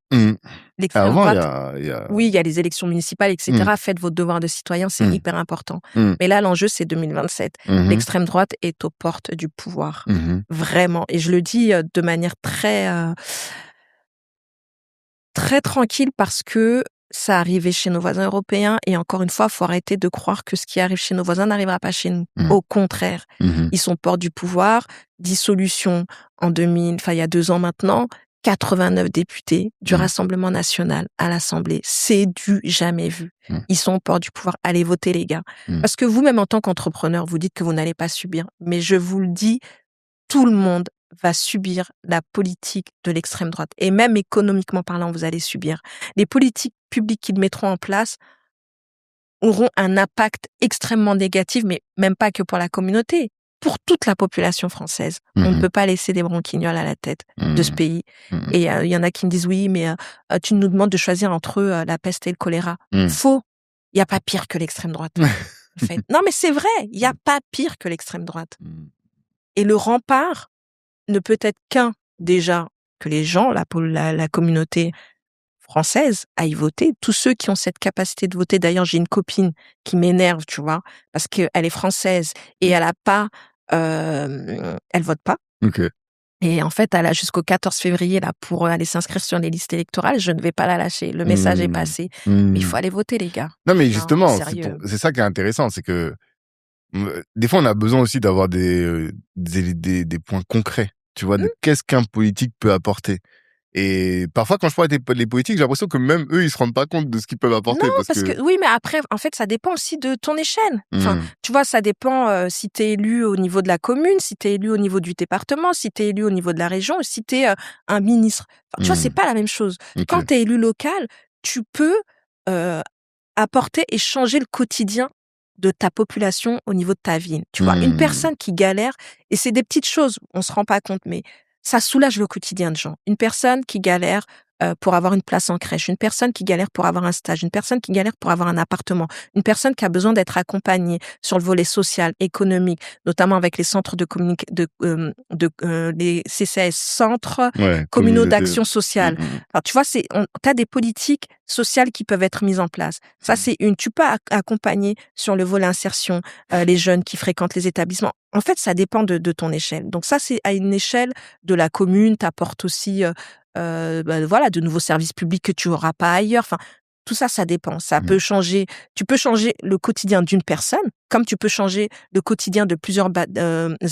L'extrême droite... Oui, il y a les élections municipales, etc. Faites votre devoir de citoyen, c'est hyper important. Mais là, l'enjeu, c'est 2027. L'extrême droite est aux portes du pouvoir. Vraiment. Et je le dis de manière très tranquille parce que ça arrivait chez nos voisins européens et encore une fois, il faut arrêter de croire que ce qui arrive chez nos voisins n'arrivera pas chez nous. Au contraire, ils sont porte du pouvoir. Dissolution il y a 2 ans maintenant, 89 députés du Rassemblement national à l'Assemblée. C'est du jamais vu. Ils sont porte du pouvoir. Allez voter, les gars. Parce que vous-même, en tant qu'entrepreneur, vous dites que vous n'allez pas subir. Mais je vous le dis, tout le monde va subir la politique de l'extrême droite. Et même économiquement parlant, vous allez subir. Les politiques publiques qu'ils mettront en place auront un impact extrêmement négatif, mais même pas que pour la communauté, pour toute la population française. On ne peut pas laisser des branquignoles à la tête de ce pays. Et il y en a qui me disent, oui, mais tu nous demandes de choisir entre la peste et le choléra. Faux. Il n'y a pas pire que l'extrême droite. En fait. Non, mais c'est vrai, il n'y a pas pire que l'extrême droite. Et le rempart ne peut être déjà, que les gens, la communauté française aillent voter. Tous ceux qui ont cette capacité de voter. D'ailleurs, j'ai une copine qui m'énerve, tu vois, parce qu'elle est française et elle a pas, elle vote pas. Okay. Et en fait, elle a jusqu'au 14 février là pour aller s'inscrire sur les listes électorales. Je ne vais pas la lâcher. Le message est passé. Mais il faut aller voter, les gars. Non, mais justement, c'est ça qui est intéressant, c'est que des fois, on a besoin aussi d'avoir des points concrets, tu vois, de qu'est-ce qu'un politique peut apporter. Et parfois, quand je parle avec les politiques, j'ai l'impression que même eux, ils se rendent pas compte de ce qu'ils peuvent apporter. Non, parce que oui, mais après, en fait, ça dépend aussi de ton échelle. Enfin, tu vois, ça dépend si tu es élu au niveau de la commune, si tu es élu au niveau du département, si tu es élu au niveau de la région, ou si tu es un ministre. Enfin, tu vois, c'est pas la même chose. Okay. Quand tu es élu local, tu peux apporter et changer le quotidien de ta population au niveau de ta ville. Tu vois, une personne qui galère, et c'est des petites choses, on se rend pas compte, mais ça soulage le quotidien de gens. Une personne qui galère pour avoir une place en crèche, une personne qui galère pour avoir un stage, une personne qui galère pour avoir un appartement, une personne qui a besoin d'être accompagnée sur le volet social, économique, notamment avec les centres les CCAS, centres communaux d'action sociale. Alors, tu vois, t'as des politiques sociales qui peuvent être mises en place. Ça, c'est tu peux accompagner sur le volet insertion les jeunes qui fréquentent les établissements. En fait, ça dépend de ton échelle. Donc ça, c'est à une échelle de la commune. T'apportes aussi voilà, de nouveaux services publics que tu auras pas ailleurs. Enfin, tout ça, ça dépend. Ça peut changer. Tu peux changer le quotidien d'une personne, comme tu peux changer le quotidien de plusieurs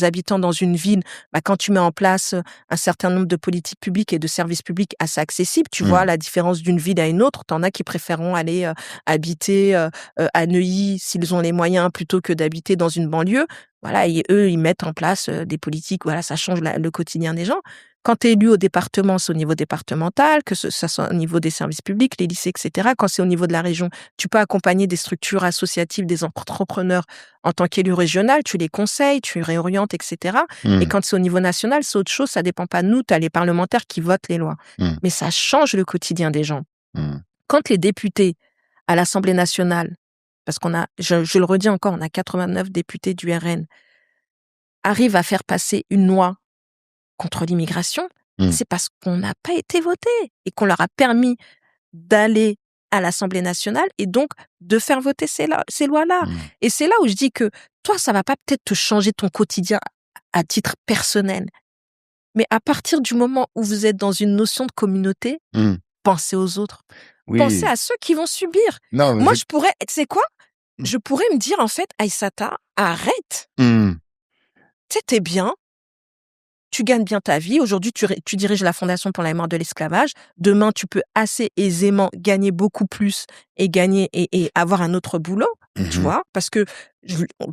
habitants dans une ville. Quand tu mets en place un certain nombre de politiques publiques et de services publics assez accessibles, tu vois la différence d'une ville à une autre. T'en as qui préféreront aller habiter à Neuilly s'ils ont les moyens plutôt que d'habiter dans une banlieue. Voilà, et eux, ils mettent en place des politiques. Voilà, ça change le quotidien des gens. Quand tu es élu au département, c'est au niveau départemental, que ça soit au niveau des services publics, les lycées, etc. Quand c'est au niveau de la région, tu peux accompagner des structures associatives, des entrepreneurs en tant qu'élu régional, tu les conseilles, tu les réorientes, etc. Et quand c'est au niveau national, c'est autre chose, ça dépend pas de nous, tu as les parlementaires qui votent les lois. Mais ça change le quotidien des gens. Quand les députés à l'Assemblée nationale, parce qu'on a, je le redis encore, on a 89 députés du RN, arrivent à faire passer une loi contre l'immigration, c'est parce qu'on n'a pas été voté et qu'on leur a permis d'aller à l'Assemblée nationale et donc de faire voter ces lois-là. Et c'est là où je dis que toi, ça va pas peut-être te changer ton quotidien à titre personnel, mais à partir du moment où vous êtes dans une notion de communauté, pensez aux autres. Oui. Pensez à ceux qui vont subir. Non, moi, tu sais quoi? Je pourrais me dire, en fait, Aïssata, arrête. Tu sais, t'es bien. Tu gagnes bien ta vie. Aujourd'hui, tu diriges la Fondation pour la mémoire de l'esclavage. Demain, tu peux assez aisément gagner beaucoup plus et gagner et avoir un autre boulot, tu vois, parce que,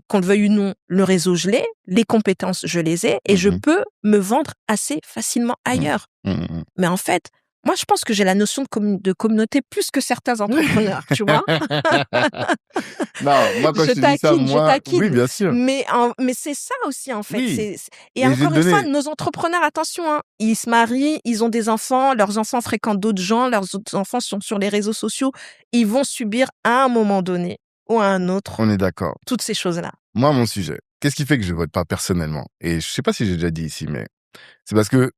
qu'on le veuille ou non, le réseau, je l'ai, les compétences, je les ai, et je peux me vendre assez facilement ailleurs. Mais en fait, Moi, je pense que j'ai la notion de communauté plus que certains entrepreneurs, tu vois. Non, moi, quand je te dis ça, je taquine. oui, bien sûr. Mais c'est ça aussi, en fait. Oui. Et encore une fois, nos entrepreneurs, attention, hein, ils se marient, ils ont des enfants, leurs enfants fréquentent d'autres gens, leurs autres enfants sont sur les réseaux sociaux. Ils vont subir à un moment donné ou à un autre. On est d'accord. Toutes ces choses-là. Moi, mon sujet, qu'est-ce qui fait que je vote pas personnellement? Et je sais pas si j'ai déjà dit ici, mais c'est parce que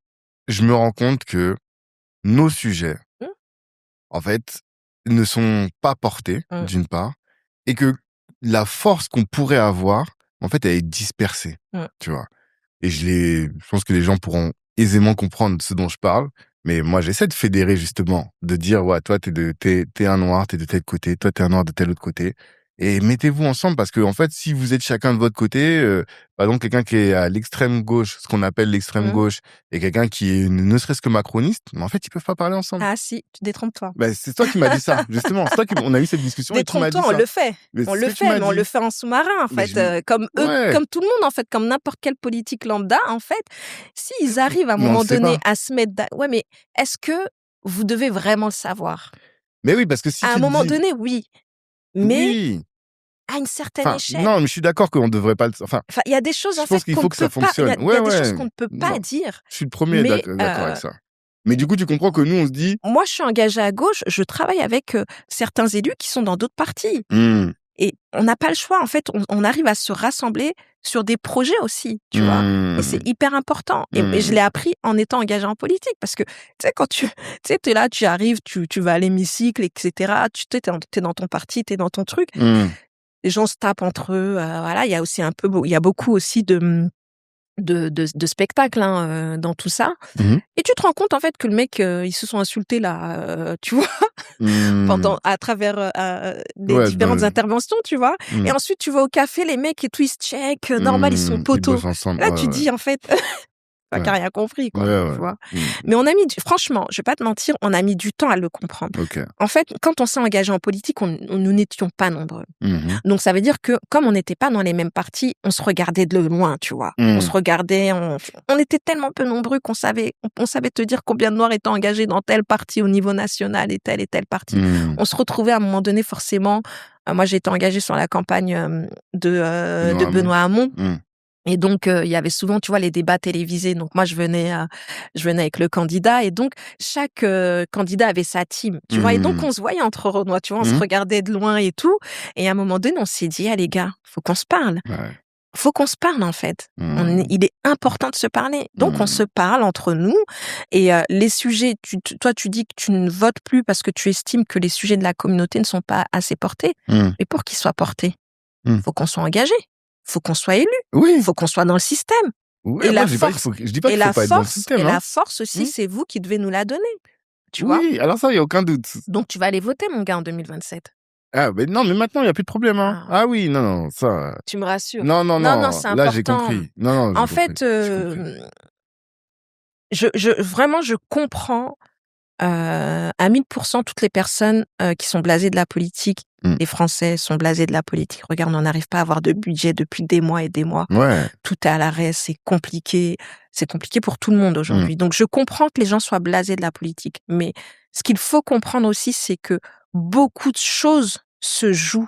je me rends compte que nos sujets, en fait, ne sont pas portés, d'une part, et que la force qu'on pourrait avoir, en fait, elle est dispersée, tu vois. Et je pense que les gens pourront aisément comprendre ce dont je parle, mais moi, j'essaie de fédérer, justement, de dire, ouais, toi, t'es un noir, t'es de tel côté, toi, t'es un noir de tel autre côté. Et mettez-vous ensemble parce que, en fait, si vous êtes chacun de votre côté, par exemple, quelqu'un qui est à l'extrême gauche, ce qu'on appelle l'extrême gauche, et quelqu'un qui est ne serait-ce que macroniste, mais en fait, ils peuvent pas parler ensemble. Ah si, tu détrompes-toi. Ben, c'est toi qui m'as dit ça, justement. C'est toi qu'on a eu cette discussion et tu m'as dit ça. On le fait. Mais on le fait en sous-marin, en fait. Comme eux, comme tout le monde, en fait, comme n'importe quel politique lambda, en fait. S'ils arrivent à un moment donné à se mettre... Ouais, mais est-ce que vous devez vraiment le savoir? Mais oui, parce que si à un moment donné, oui. Mais... Oui. À une certaine échelle. Non, mais je suis d'accord qu'on ne devrait pas... Enfin, il y a des choses, en fait, je pense qu'il faut que ça fonctionne. Il y a des choses qu'on ne peut pas dire. Je suis le premier d'accord avec ça. Mais du coup, tu comprends que nous, on se dit... Moi, je suis engagée à gauche, je travaille avec certains élus qui sont dans d'autres partis. Et on n'a pas le choix, en fait, on arrive à se rassembler sur des projets aussi, tu vois. Et c'est hyper important. Et je l'ai appris en étant engagée en politique. Parce que, tu sais, quand t'es là, tu arrives, tu vas à l'hémicycle, etc. T'es dans ton parti, t'es dans ton truc. Les gens se tapent entre eux. Voilà, il y a aussi il y a beaucoup aussi de spectacles dans tout ça. Et tu te rends compte en fait que le mec, ils se sont insultés là, tu vois, à travers les différentes interventions, tu vois. Et ensuite tu vas au café, les mecs et tout, ils se check, normal, ils sont potos. Là tu dis en fait... Pas qu'à rien compris, quoi, tu vois. Mais franchement, je vais pas te mentir, on a mis du temps à le comprendre. En fait, quand on s'est engagé en politique, nous n'étions pas nombreux. Donc, ça veut dire que, comme on n'était pas dans les mêmes partis, on se regardait de loin, tu vois. On se regardait, on était tellement peu nombreux qu'on savait te dire combien de Noirs étaient engagés dans tel parti au niveau national et tel parti. On se retrouvait à un moment donné, forcément. Moi, j'ai été engagée sur la campagne de Benoît Hamon. Et donc, il y avait souvent, tu vois, les débats télévisés. Donc, moi, je venais avec le candidat. Et donc, chaque candidat avait sa team, tu vois. Et donc, on se voyait entre Renois, tu vois, on se regardait de loin et tout. Et à un moment donné, on s'est dit, ah, les gars, faut qu'on se parle. Faut qu'on se parle, en fait. Il est important de se parler. Donc, on se parle entre nous. Et les sujets, toi, tu dis que tu ne votes plus parce que tu estimes que les sujets de la communauté ne sont pas assez portés. Mais pour qu'ils soient portés, faut qu'on soit engagé. Faut qu'on soit élu. Oui. Faut qu'on soit dans le système. Oui, et la force, je dis pas qu'il faut pas être dans le système. Et la force aussi, c'est vous qui devez nous la donner. Tu vois? Oui, alors ça, il n'y a aucun doute. Donc, tu vas aller voter, mon gars, en 2027. Ah, mais non, mais maintenant, il n'y a plus de problème, hein. Ah oui, non, ça... Tu me rassures. Non, c'est important. Là, j'ai compris. Non, en fait, vraiment, je comprends à 1000% toutes les personnes qui sont blasées de la politique. Les Français sont blasés de la politique. Regarde, on n'arrive pas à avoir de budget depuis des mois et des mois. Tout est à l'arrêt, c'est compliqué. C'est compliqué pour tout le monde aujourd'hui. Donc, je comprends que les gens soient blasés de la politique. Mais ce qu'il faut comprendre aussi, c'est que beaucoup de choses se jouent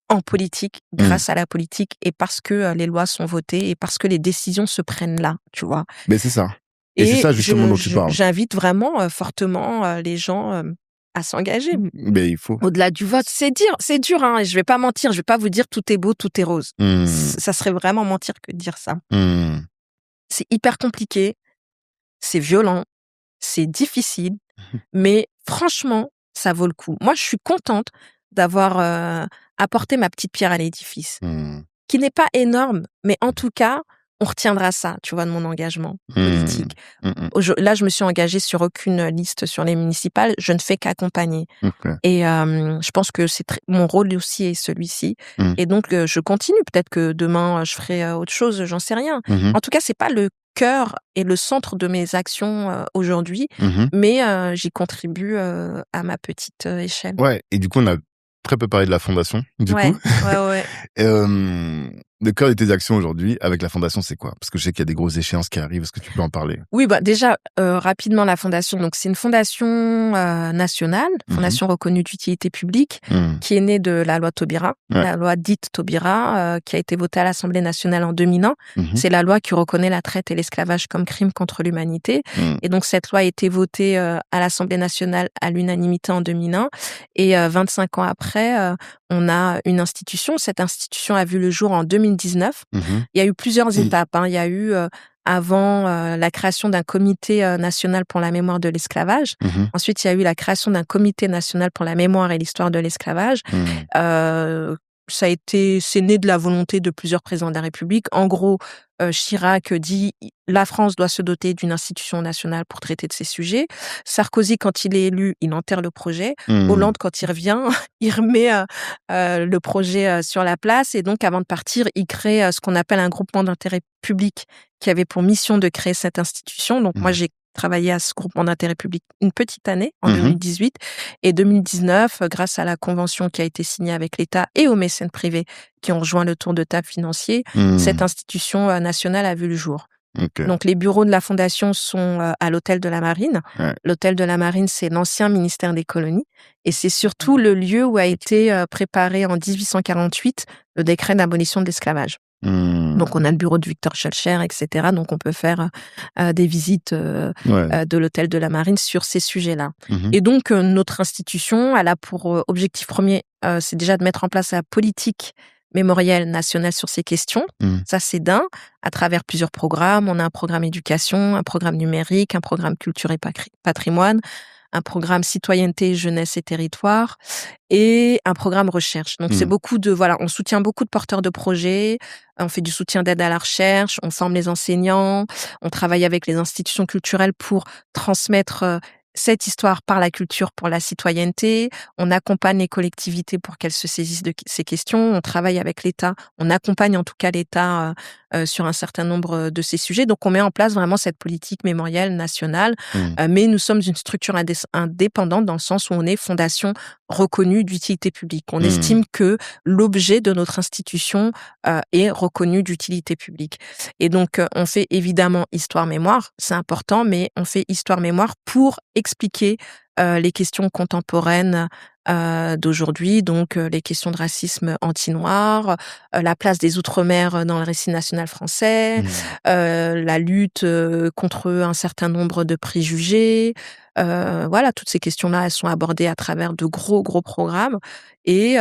en politique grâce à la politique et parce que les lois sont votées et parce que les décisions se prennent là, tu vois. Mais c'est ça. Et c'est ça justement dont tu parles. J'invite vraiment fortement les gens à s'engager. Mais il faut. Au-delà du vote, c'est dur, hein. Je vais pas mentir, je vais pas vous dire tout est beau, tout est rose. Ça serait vraiment mentir que de dire ça. C'est hyper compliqué, c'est violent, c'est difficile, mais franchement, ça vaut le coup. Moi, je suis contente d'avoir apporté ma petite pierre à l'édifice, qui n'est pas énorme, mais en tout cas, on retiendra ça, tu vois, de mon engagement politique. Là, je me suis engagée sur aucune liste sur les municipales. Je ne fais qu'accompagner. Et je pense que mon rôle aussi est celui-ci. Et donc, je continue. Peut-être que demain, je ferai autre chose. J'en sais rien. En tout cas, c'est pas le cœur et le centre de mes actions aujourd'hui, mais j'y contribue à ma petite échelle. Ouais. Et du coup, on a très peu parlé de la fondation, du coup. Ouais. le cœur de tes actions aujourd'hui avec la Fondation, c'est quoi? Parce que je sais qu'il y a des grosses échéances qui arrivent. Est-ce que tu peux en parler? Oui, déjà, rapidement, la Fondation, donc c'est une fondation nationale, fondation reconnue d'utilité publique, qui est née de la loi Taubira, la loi dite Taubira, qui a été votée à l'Assemblée nationale en 2001. C'est la loi qui reconnaît la traite et l'esclavage comme crime contre l'humanité. Et donc, cette loi a été votée à l'Assemblée nationale à l'unanimité en 2001. Et 25 ans après, on a une institution. Cette institution a vu le jour en 2019. Il y a eu plusieurs étapes. Il y a eu avant la création d'un comité national pour la mémoire de l'esclavage. Ensuite, il y a eu la création d'un comité national pour la mémoire et l'histoire de l'esclavage. C'est né de la volonté de plusieurs présidents de la République. En gros, Chirac dit la France doit se doter d'une institution nationale pour traiter de ces sujets. Sarkozy, quand il est élu, il enterre le projet. Hollande, quand il revient, il remet le projet sur la place. Et donc, avant de partir, il crée ce qu'on appelle un groupement d'intérêt public qui avait pour mission de créer cette institution. Donc, moi, j'ai travaillé à ce groupement d'intérêt public une petite année, en 2018. Et 2019, grâce à la convention qui a été signée avec l'État et aux mécènes privés qui ont rejoint le tour de table financier, cette institution nationale a vu le jour. Donc, les bureaux de la Fondation sont à l'Hôtel de la Marine. L'Hôtel de la Marine, c'est l'ancien ministère des colonies. Et c'est surtout le lieu où a été préparé en 1848 le décret d'abolition de l'esclavage. Donc, on a le bureau de Victor Schœlcher, etc. Donc, on peut faire des visites de l'Hôtel de la Marine sur ces sujets-là. Et donc, notre institution, elle a pour objectif premier, c'est déjà de mettre en place la politique mémorielle nationale sur ces questions. Ça, c'est d'un, à travers plusieurs programmes. On a un programme éducation, un programme numérique, un programme culture et patrimoine, un programme citoyenneté, jeunesse et territoire et un programme recherche. Donc, c'est beaucoup on soutient beaucoup de porteurs de projets, on fait du soutien d'aide à la recherche, on forme les enseignants, on travaille avec les institutions culturelles pour transmettre cette histoire par la culture pour la citoyenneté. On accompagne les collectivités pour qu'elles se saisissent de ces questions. On travaille avec l'État. On accompagne en tout cas l'État sur un certain nombre de ces sujets. Donc, on met en place vraiment cette politique mémorielle nationale. Mais nous sommes une structure indépendante dans le sens où on est fondation reconnue d'utilité publique. On estime que l'objet de notre institution est reconnu d'utilité publique. Et donc, on fait évidemment histoire-mémoire. C'est important, mais on fait histoire-mémoire pour expliquer les questions contemporaines d'aujourd'hui, donc les questions de racisme anti-noir, la place des Outre-mer dans le récit national français, la lutte contre un certain nombre de préjugés. Voilà, toutes ces questions-là, elles sont abordées à travers de gros programmes. Et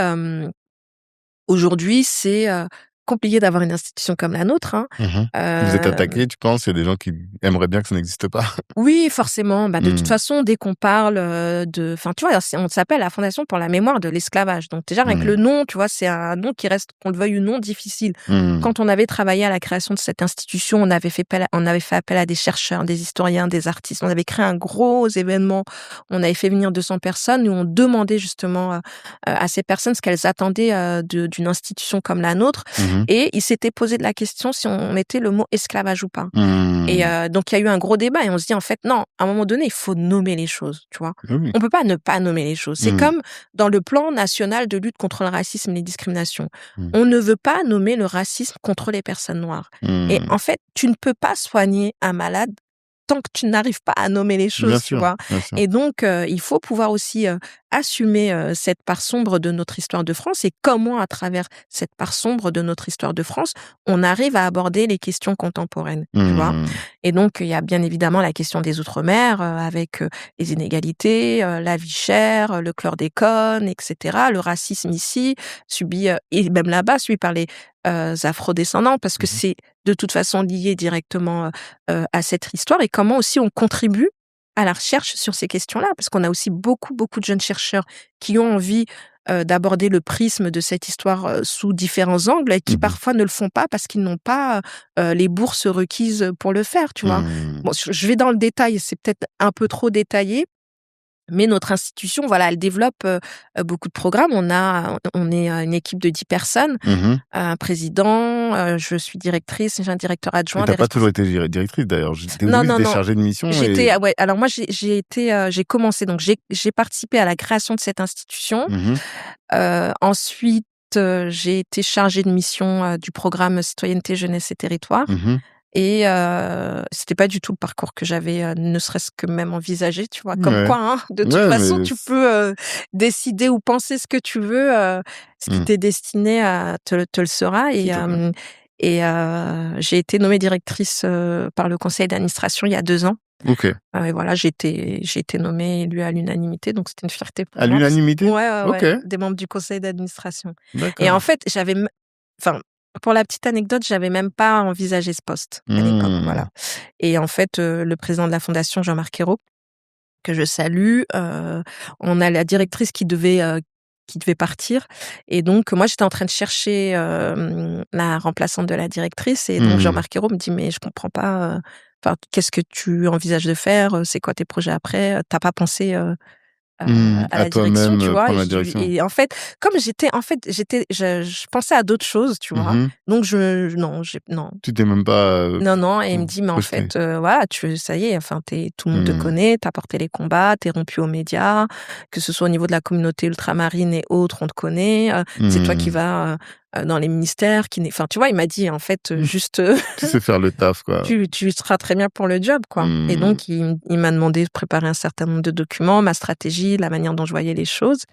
aujourd'hui, c'est compliqué d'avoir une institution comme la nôtre. Vous êtes attaqué, tu penses? Il y a des gens qui aimeraient bien que ça n'existe pas? Oui, forcément. De toute façon, dès qu'on parle enfin, tu vois, on s'appelle la Fondation pour la mémoire de l'esclavage. Donc déjà, avec le nom, tu vois, c'est un nom qui reste, qu'on le veuille ou non, difficile. Quand on avait travaillé à la création de cette institution, on avait fait appel à des chercheurs, des historiens, des artistes. On avait créé un gros événement. On avait fait venir 200 personnes où on demandait justement à ces personnes ce qu'elles attendaient d'une institution comme la nôtre. Et ils s'étaient posé de la question si on mettait le mot esclavage ou pas. Et donc, il y a eu un gros débat et on se dit, en fait, non, à un moment donné, il faut nommer les choses, tu vois. On peut pas ne pas nommer les choses. C'est comme dans le plan national de lutte contre le racisme et les discriminations. On ne veut pas nommer le racisme contre les personnes noires. Et en fait, tu ne peux pas soigner un malade tant que tu n'arrives pas à nommer les choses, tu vois. Et donc, il faut pouvoir aussi assumer cette part sombre de notre histoire de France et comment, à travers cette part sombre de notre histoire de France, on arrive à aborder les questions contemporaines, tu vois. Et donc, il y a bien évidemment la question des Outre-mer avec les inégalités, la vie chère, le chlordécone, etc. Le racisme ici, subi, et même là-bas, subi par les afrodescendants, parce que c'est de toute façon lié directement à cette histoire, et comment aussi on contribue à la recherche sur ces questions-là, parce qu'on a aussi beaucoup de jeunes chercheurs qui ont envie d'aborder le prisme de cette histoire sous différents angles et qui parfois ne le font pas parce qu'ils n'ont pas les bourses requises pour le faire, tu vois. Bon, je vais dans le détail, c'est peut-être un peu trop détaillé, mais notre institution, voilà, elle développe beaucoup de programmes. On est une équipe de 10 personnes, un président, je suis directrice, j'ai un directeur adjoint. Tu n'as pas toujours été directrice d'ailleurs. Non. Déchargée de mission. Ouais. Alors moi, j'ai commencé, donc j'ai participé à la création de cette institution. Ensuite, j'ai été chargée de mission du programme Citoyenneté, Jeunesse et Territoire. Et c'était pas du tout le parcours que j'avais, ne serait-ce que même envisagé, tu vois. Comme quoi, hein, de toute façon, tu peux décider ou penser ce que tu veux. Ce qui t'est destiné te le sera. Et j'ai été nommée directrice par le conseil d'administration il y a 2 ans. Et voilà, j'ai été nommée, élue à l'unanimité, donc c'était une fierté pour moi. À l'unanimité? Ouais, des membres du conseil d'administration. Et en fait, pour la petite anecdote, j'avais même pas envisagé ce poste à l'époque, voilà. Et en fait, le président de la fondation, Jean-Marc Ayrault, que je salue, on a la directrice qui devait partir. Et donc, moi, j'étais en train de chercher la remplaçante de la directrice. Et donc, Jean-Marc Ayrault me dit, mais je comprends pas, qu'est-ce que tu envisages de faire? C'est quoi tes projets après? T'as pas pensé à la direction, tu vois. Et en fait, comme je pensais à d'autres choses, tu vois. Donc non. Tu t'es même pas. Non. Et il me dit, mais en fait, voilà, ça y est, tout le monde te connaît, t'as porté les combats, t'es rompu aux médias, que ce soit au niveau de la communauté ultramarine et autres, on te connaît. C'est toi qui vas dans les ministères, tu vois, il m'a dit, en fait, juste. Tu sais faire le taf, quoi. Tu seras très bien pour le job, quoi. Et donc, il m'a demandé de préparer un certain nombre de documents, ma stratégie, la manière dont je voyais les choses.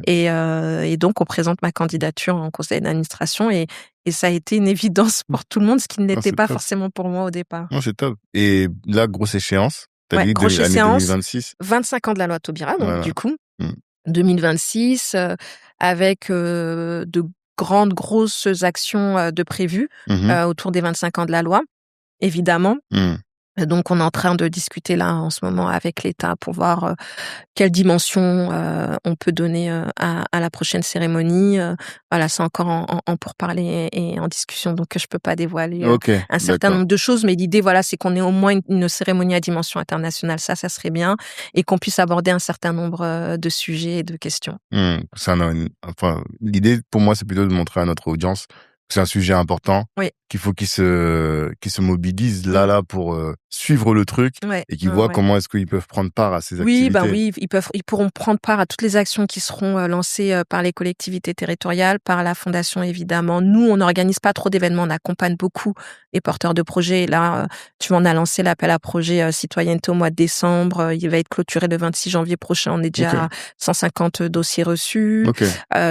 Et donc, on présente ma candidature en conseil d'administration et ça a été une évidence pour tout le monde, ce qui ne l'était pas forcément pour moi au départ. Non, c'est top. Et là, grosse échéance. T'as dit grosse l'année échéance, 2026. 25 ans de la loi Taubira, donc du coup, 2026, avec de grandes, grosses actions de prévues autour des 25 ans de la loi, évidemment. Donc, on est en train de discuter là en ce moment avec l'État pour voir quelle dimension on peut donner à la prochaine cérémonie. Voilà, c'est encore en pourparlers et en discussion, donc je peux pas dévoiler un certain nombre de choses. Mais l'idée, voilà, c'est qu'on ait au moins une cérémonie à dimension internationale. Ça serait bien, et qu'on puisse aborder un certain nombre de sujets et de questions. L'idée pour moi, c'est plutôt de montrer à notre audience que c'est un sujet important, qu'il faut qu'ils se mobilisent là pour suivre le truc et qu'ils voient comment est-ce qu'ils peuvent prendre part à ces activités. Oui, ils pourront prendre part à toutes les actions qui seront lancées par les collectivités territoriales, par la fondation évidemment. Nous, on n'organise pas trop d'événements, on accompagne beaucoup les porteurs de projets. Et là, tu vois, on a lancé l'appel à projet citoyenneté au mois de décembre. Il va être clôturé le 26 janvier prochain. On est déjà à 150 dossiers reçus.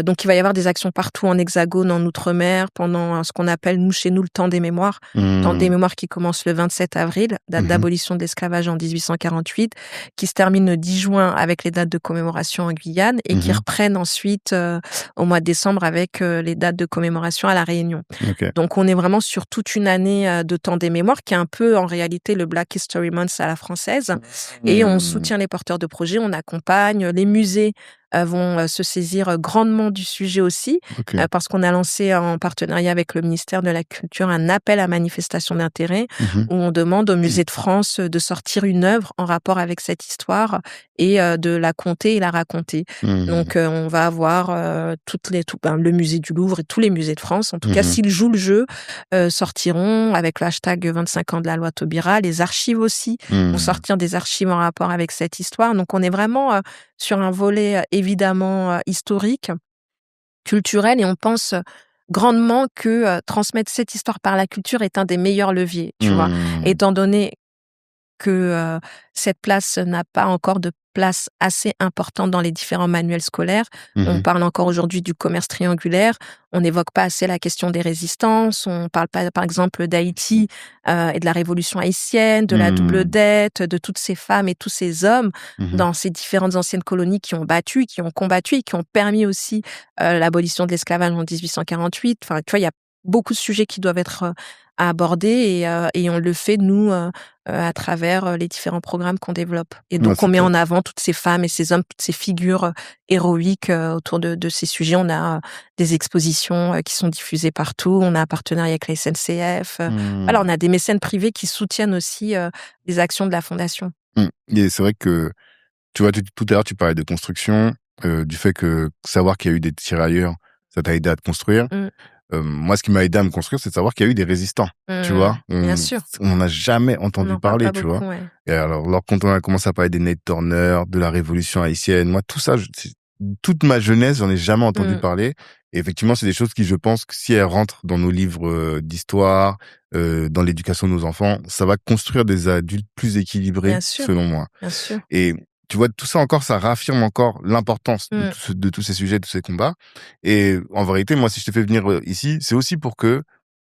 Donc, il va y avoir des actions partout en Hexagone, en Outre-mer, pendant ce qu'on appelle, nous, chez nous, le temps des mémoires. Temps des mémoires qui commence le 27 avril, date d'abolition de l'esclavage en 1848, qui se termine le 10 juin avec les dates de commémoration en Guyane et qui reprennent ensuite au mois de décembre avec les dates de commémoration à La Réunion. Donc, on est vraiment sur toute une année de temps des mémoires qui est un peu, en réalité, le Black History Month à la française. Et on soutient les porteurs de projets, on accompagne. Les musées vont se saisir grandement du sujet aussi, parce qu'on a lancé en partenariat avec le ministère de la Culture un appel à manifestation d'intérêt où on demande au Musée de France de sortir une œuvre en rapport avec cette histoire et de la conter et la raconter. Donc, on va avoir le musée du Louvre et tous les musées de France, en tout cas, s'ils jouent le jeu, sortiront avec le hashtag 25 ans de la loi Taubira. Les archives aussi vont sortir des archives en rapport avec cette histoire. Donc, on est vraiment sur un volet évidemment historique, culturel, et on pense grandement que transmettre cette histoire par la culture est un des meilleurs leviers, tu vois, étant donné que cette place n'a pas encore de place assez importante dans les différents manuels scolaires. On parle encore aujourd'hui du commerce triangulaire. On n'évoque pas assez la question des résistances. On parle pas, par exemple, d'Haïti et de la révolution haïtienne, de la double dette, de toutes ces femmes et tous ces hommes dans ces différentes anciennes colonies qui ont battu, qui ont combattu et qui ont permis aussi l'abolition de l'esclavage en 1848. Enfin, tu vois, il y a beaucoup de sujets qui doivent être à aborder et on le fait, nous, à travers les différents programmes qu'on développe. Et donc, on met en avant toutes ces femmes et ces hommes, toutes ces figures héroïques autour de ces sujets. On a des expositions qui sont diffusées partout. On a un partenariat avec la SNCF. Voilà, on a des mécènes privés qui soutiennent aussi les actions de la Fondation. Et c'est vrai que, tu vois, tout à l'heure, tu parlais de construction, du fait que savoir qu'il y a eu des tirailleurs, ça t'a aidé à te construire. Moi, ce qui m'a aidé à me construire, c'est de savoir qu'il y a eu des résistants, tu vois. Bien sûr. On n'en a jamais entendu parler, tu vois. Et alors, quand on a commencé à parler des Nate Turner, de la révolution haïtienne, moi, tout ça, toute ma jeunesse, j'en ai jamais entendu parler. Et effectivement, c'est des choses qui, je pense, que si elles rentrent dans nos livres d'histoire, dans l'éducation de nos enfants, ça va construire des adultes plus équilibrés, selon moi. Bien sûr. Et tu vois, tout ça encore, ça réaffirme encore l'importance de tous ces sujets, de tous ces combats. Et en vérité, moi, si je te fais venir ici, c'est aussi pour que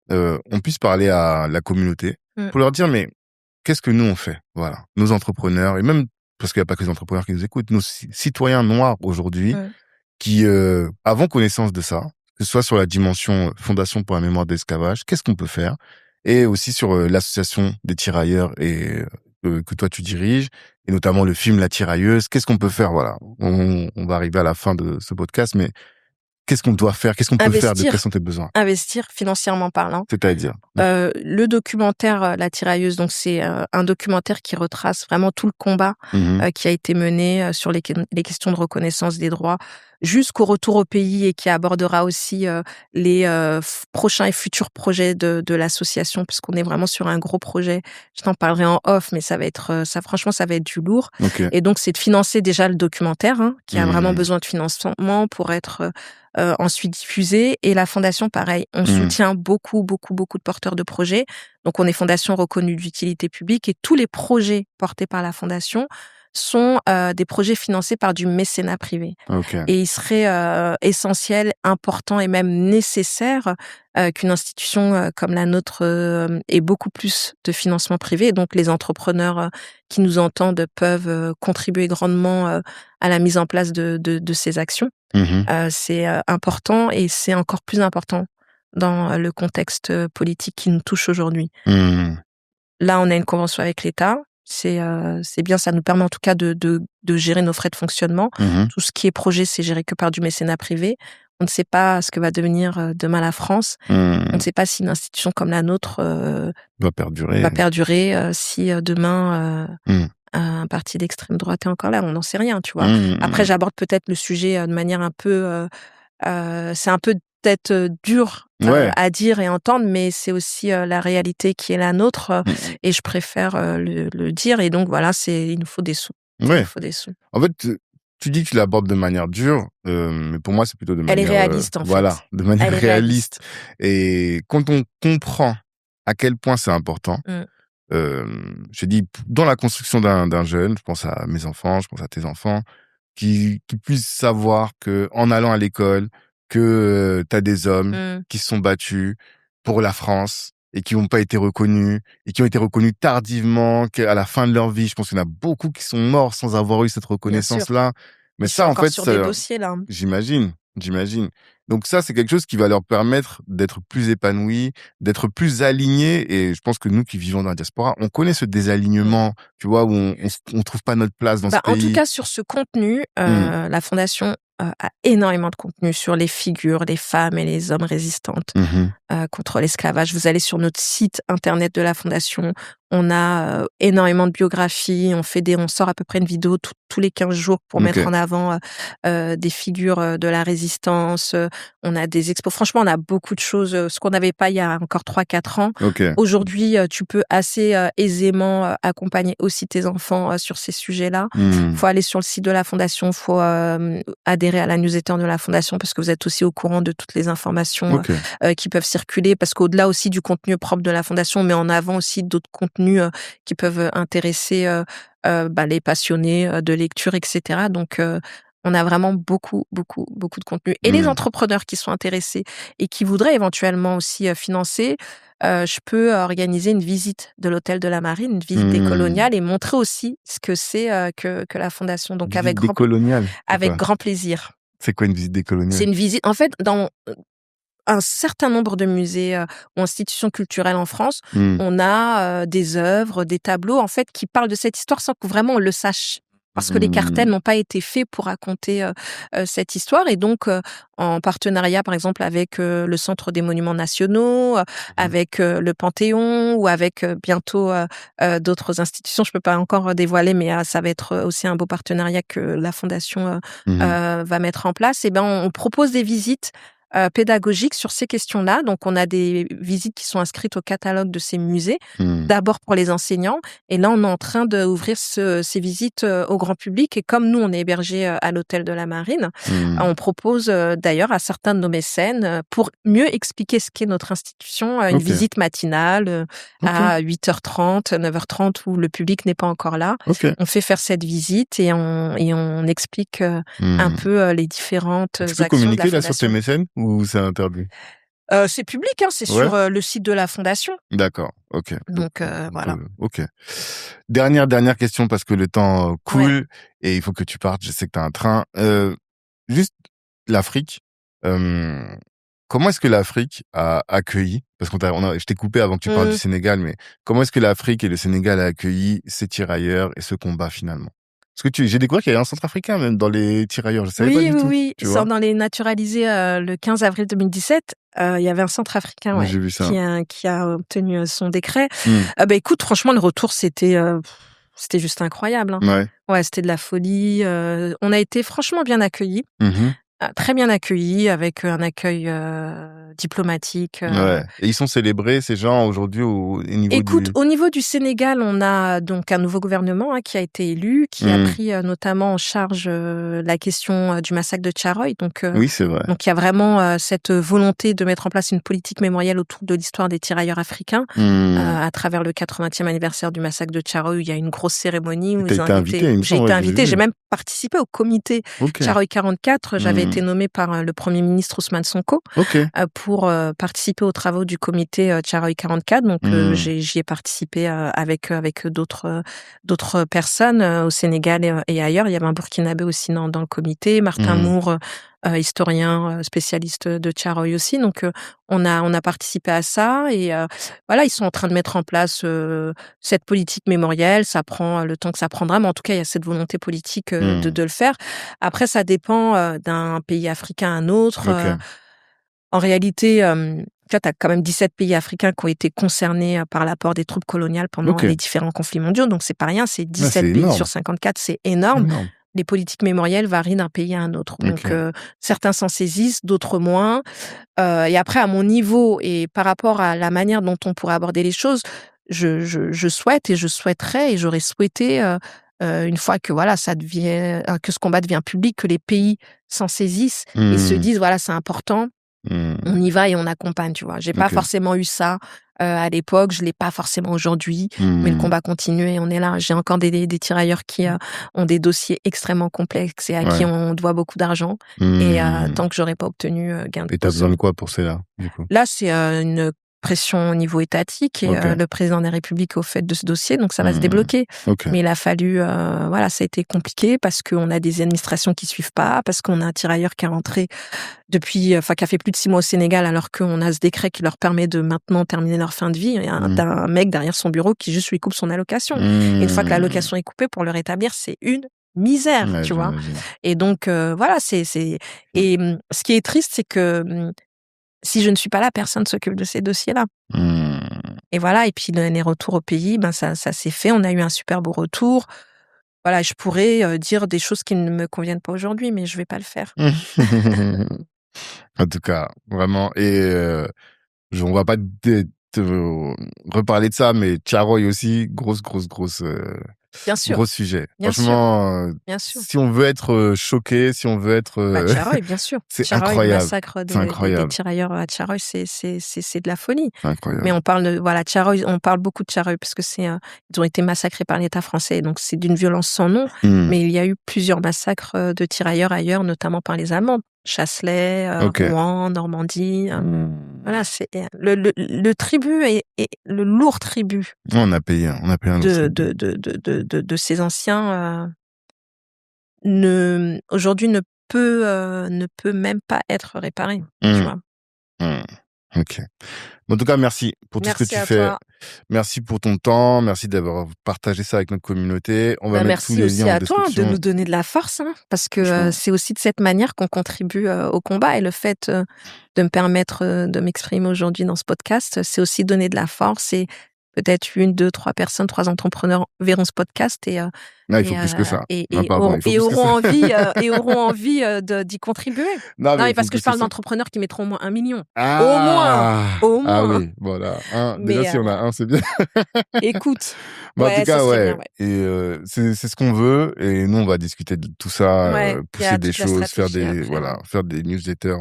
on puisse parler à la communauté, pour leur dire, mais qu'est-ce que nous on fait? Voilà, nos entrepreneurs, et même, parce qu'il n'y a pas que les entrepreneurs qui nous écoutent, nos citoyens noirs aujourd'hui, qui avons connaissance de ça, que ce soit sur la dimension Fondation pour la mémoire de l'esclavage, qu'est-ce qu'on peut faire? Et aussi sur l'association des tirailleurs et que toi tu diriges, et notamment le film La Tirailleuse. Qu'est-ce qu'on peut faire? Voilà, on va arriver à la fin de ce podcast, mais qu'est-ce qu'on doit faire? Qu'est-ce qu'on peut faire? Quels sont tes besoins? Investir financièrement parlant. C'est-à-dire? Le documentaire La Tirailleuse, donc c'est un documentaire qui retrace vraiment tout le combat qui a été mené sur les questions de reconnaissance des droits jusqu'au retour au pays, et qui abordera aussi les prochains et futurs projets de l'association, puisqu'on est vraiment sur un gros projet. Je t'en parlerai en off, mais ça va être franchement, ça va être du lourd. Et donc, c'est de financer déjà le documentaire, qui a vraiment besoin de financement pour être ensuite diffusé. Et la fondation, pareil, on soutient beaucoup de porteurs de projets. Donc, on est fondation reconnue d'utilité publique, et tous les projets portés par la fondation sont des projets financés par du mécénat privé. Et il serait essentiel, important et même nécessaire qu'une institution comme la nôtre ait beaucoup plus de financement privé. Et donc, les entrepreneurs qui nous entendent peuvent contribuer grandement à la mise en place de ces actions. C'est important, et c'est encore plus important dans le contexte politique qui nous touche aujourd'hui. Là, on a une convention avec l'État. C'est bien, ça nous permet en tout cas de gérer nos frais de fonctionnement. Tout ce qui est projet, c'est géré que par du mécénat privé. On ne sait pas ce que va devenir demain la France. On ne sait pas si une institution comme la nôtre va perdurer si demain un parti d'extrême droite est encore là. On n'en sait rien, tu vois. Après, j'aborde peut-être le sujet de manière un peu... c'est un peu peut-être dur à dire et entendre, mais c'est aussi la réalité qui est la nôtre, et je préfère le dire. Et donc voilà, il nous faut des sous. Il nous faut des sous. En fait, tu dis que tu l'abordes de manière dure, mais pour moi, c'est plutôt de manière... Elle est réaliste, en fait. Voilà, de manière réaliste. Et quand on comprend à quel point c'est important, je dis, dans la construction d'un jeune, je pense à mes enfants, je pense à tes enfants, qui puissent savoir que en allant à l'école, que t'as des hommes qui se sont battus pour la France et qui n'ont pas été reconnus, et qui ont été reconnus tardivement, qu'à la fin de leur vie, je pense qu'il y en a beaucoup qui sont morts sans avoir eu cette reconnaissance-là. Mais ça, en fait, sur des dossiers, là. J'imagine. Donc ça, c'est quelque chose qui va leur permettre d'être plus épanouis, d'être plus alignés. Et je pense que nous qui vivons dans la diaspora, on connaît ce désalignement, tu vois, où on trouve pas notre place dans ce pays. En tout cas, sur ce contenu, la Fondation a énormément de contenu sur les figures, les femmes et les hommes résistantes contre l'esclavage. Vous allez sur notre site internet de la Fondation. On a énormément de biographies. On sort à peu près une vidéo tous les 15 jours pour mettre en avant des figures de la résistance. On a des expos. Franchement, on a beaucoup de choses. Ce qu'on n'avait pas il y a encore 3-4 ans. Aujourd'hui, tu peux assez aisément accompagner aussi tes enfants sur ces sujets-là. Faut aller sur le site de la Fondation. Faut adhérer à la newsletter de la Fondation, parce que vous êtes aussi au courant de toutes les informations qui peuvent circuler. Parce qu'au-delà aussi du contenu propre de la Fondation, on met en avant aussi d'autres contenus qui peuvent intéresser les passionnés de lecture, etc. Donc, on a vraiment beaucoup de contenu. Et les entrepreneurs qui sont intéressés et qui voudraient éventuellement aussi financer, je peux organiser une visite de l'hôtel de la Marine, une visite décoloniale, et montrer aussi ce que c'est que la Fondation. Donc, avec grand plaisir. C'est quoi une visite décoloniale? C'est une visite, en fait, dans un certain nombre de musées ou institutions culturelles en France, on a des œuvres, des tableaux, en fait, qui parlent de cette histoire sans que vraiment on le sache. Parce que les cartels n'ont pas été faits pour raconter cette histoire. Et donc, en partenariat, par exemple, avec le Centre des Monuments Nationaux, avec le Panthéon, ou avec bientôt d'autres institutions, je peux pas encore dévoiler, mais ça va être aussi un beau partenariat que la Fondation va mettre en place. Et ben, on propose des visites pédagogique sur ces questions-là. Donc, on a des visites qui sont inscrites au catalogue de ces musées, d'abord pour les enseignants. Et là, on est en train d'ouvrir ces visites au grand public. Et comme nous, on est hébergé à l'hôtel de la Marine, on propose d'ailleurs à certains de nos mécènes, pour mieux expliquer ce qu'est notre institution, une visite matinale à 8h30, 9h30 où le public n'est pas encore là. On fait faire cette visite et on explique un peu les différentes actions de la fondation. Tu peux communiquer là sur tes mécènes ou c'est interdit? C'est public, hein, c'est sur le site de la fondation. D'accord, ok. Donc voilà. Ok. Dernière question parce que le temps coule et il faut que tu partes. Je sais que tu as un train. Juste l'Afrique. Comment est-ce que l'Afrique a accueilli, parce je t'ai coupé avant que tu parles du Sénégal, mais comment est-ce que l'Afrique et le Sénégal a accueilli ces tirailleurs et ce combat finalement? Parce que j'ai découvert qu'il y avait un centrafricain même dans les tirailleurs, je savais pas du tout. Oui, dans les naturalisés le 15 avril 2017, il y avait un centrafricain j'ai vu ça. qui a obtenu son décret. Écoute, franchement, le retour, c'était juste incroyable. Hein. Ouais, c'était de la folie. On a été franchement bien accueillis. Très bien accueillis, avec un accueil diplomatique. Et ils sont célébrés, ces gens, aujourd'hui, au niveau du Sénégal, on a donc un nouveau gouvernement qui a été élu, qui a pris notamment en charge la question du massacre de Thiaroye. Donc, oui, c'est vrai. Donc, il y a vraiment cette volonté de mettre en place une politique mémorielle autour de l'histoire des tirailleurs africains, à travers le 80e anniversaire du massacre de Thiaroye, où il y a une grosse cérémonie. Où j'ai été invité, j'ai même participé au comité Thiaroye 44. J'avais été nommée par le Premier ministre Ousmane Sonko pour participer aux travaux du comité Thiaroye 44. Donc, j'y ai participé avec d'autres personnes au Sénégal et ailleurs. Il y avait un Burkinabé aussi dans le comité, Martin Moore, historien spécialiste de Thiaroye aussi. Donc, on a participé à ça et voilà, ils sont en train de mettre en place cette politique mémorielle. Ça prend le temps que ça prendra, mais en tout cas, il y a cette volonté politique de le faire. Après, ça dépend d'un pays africain à un autre. En réalité, tu as quand même 17 pays africains qui ont été concernés par l'apport des troupes coloniales pendant les différents conflits mondiaux. Donc, c'est pas rien, c'est 17 pays sur 54, c'est énorme. Les politiques mémorielles varient d'un pays à un autre. Donc, certains s'en saisissent, d'autres moins. Et après, à mon niveau et par rapport à la manière dont on pourrait aborder les choses, je souhaite et je souhaiterais et j'aurais souhaité, une fois que que ce combat devient public, que les pays s'en saisissent et se disent, voilà, c'est important. On y va et on accompagne, tu vois. J'ai pas forcément eu ça à l'époque, je l'ai pas forcément aujourd'hui, mais le combat continue et on est là. J'ai encore des tirailleurs qui ont des dossiers extrêmement complexes et à qui on doit beaucoup d'argent. Et tant que j'aurais pas obtenu gain de cause. Et t'as besoin de quoi pour cela, du coup? Là, c'est une pression au niveau étatique et le président de la République est au fait de ce dossier, donc ça va se débloquer. Mais il a fallu, ça a été compliqué parce qu'on a des administrations qui suivent pas, parce qu'on a un tirailleur qui est rentré qui a fait plus de 6 mois au Sénégal alors qu'on a ce décret qui leur permet de maintenant terminer leur fin de vie. Il y a un mec derrière son bureau qui juste lui coupe son allocation. Et une fois que l'allocation est coupée, pour le rétablir, c'est une misère, tu vois. Et donc, et ce qui est triste, c'est que si je ne suis pas là, personne ne s'occupe de ces dossiers-là. Et voilà, et puis les retours au pays, ça s'est fait. On a eu un super beau retour. Voilà, je pourrais dire des choses qui ne me conviennent pas aujourd'hui, mais je vais pas le faire. En tout cas, vraiment. Et on va pas te reparler de ça, mais Thiaroye aussi, grosse Bien sûr. Gros sujet. Bien Franchement, bien sûr. Si on veut être choqué, si on veut être... Thiaroye, bien sûr. C'est Thiaroye, incroyable. Le massacre des tirailleurs à Thiaroye, c'est de la folie. C'est incroyable. Mais on parle Thiaroye, on parle beaucoup de Thiaroye parce que ils ont été massacrés par l'État français, donc c'est d'une violence sans nom. Mais il y a eu plusieurs massacres de tirailleurs ailleurs, notamment par les Allemands. Chasselet, Rouen, Normandie. Voilà, c'est le tribut et le lourd tribut. On a payé un de ces anciens aujourd'hui ne peut même pas être réparé. Tu vois. Ok. En tout cas, merci pour tout ce que tu fais. Toi. Merci pour ton temps. Merci d'avoir partagé ça avec notre communauté. On va mettre tous les liens en description. Merci aussi à toi de nous donner de la force, parce que c'est aussi de cette manière qu'on contribue au combat. Et le fait de me permettre de m'exprimer aujourd'hui dans ce podcast, c'est aussi donner de la force et peut-être 1, 2, 3 personnes, 3 entrepreneurs verront ce podcast et il faut plus que ça. Et auront envie d'y contribuer. Non, mais parce que je parle d'entrepreneurs qui mettront au moins 1 million. Au moins. Ah oui, voilà. Déjà, si on a un, c'est bien. Écoute. En tout cas, ouais. Et c'est ce qu'on veut. Et nous, on va discuter de tout ça, pousser des choses, faire des newsletters.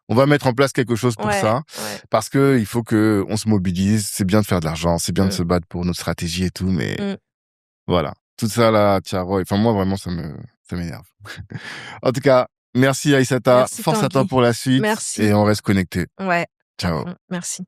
On va mettre en place quelque chose pour ça. Parce que il faut que on se mobilise. C'est bien de faire de l'argent. C'est bien de se battre pour notre stratégie et tout. Mais voilà. Tout ça, là, Tiaroy. Enfin, moi, vraiment, ça m'énerve. En tout cas, merci Aïssata. Force à toi pour la suite. Merci. Et on reste connectés. Ouais. Ciao. Merci.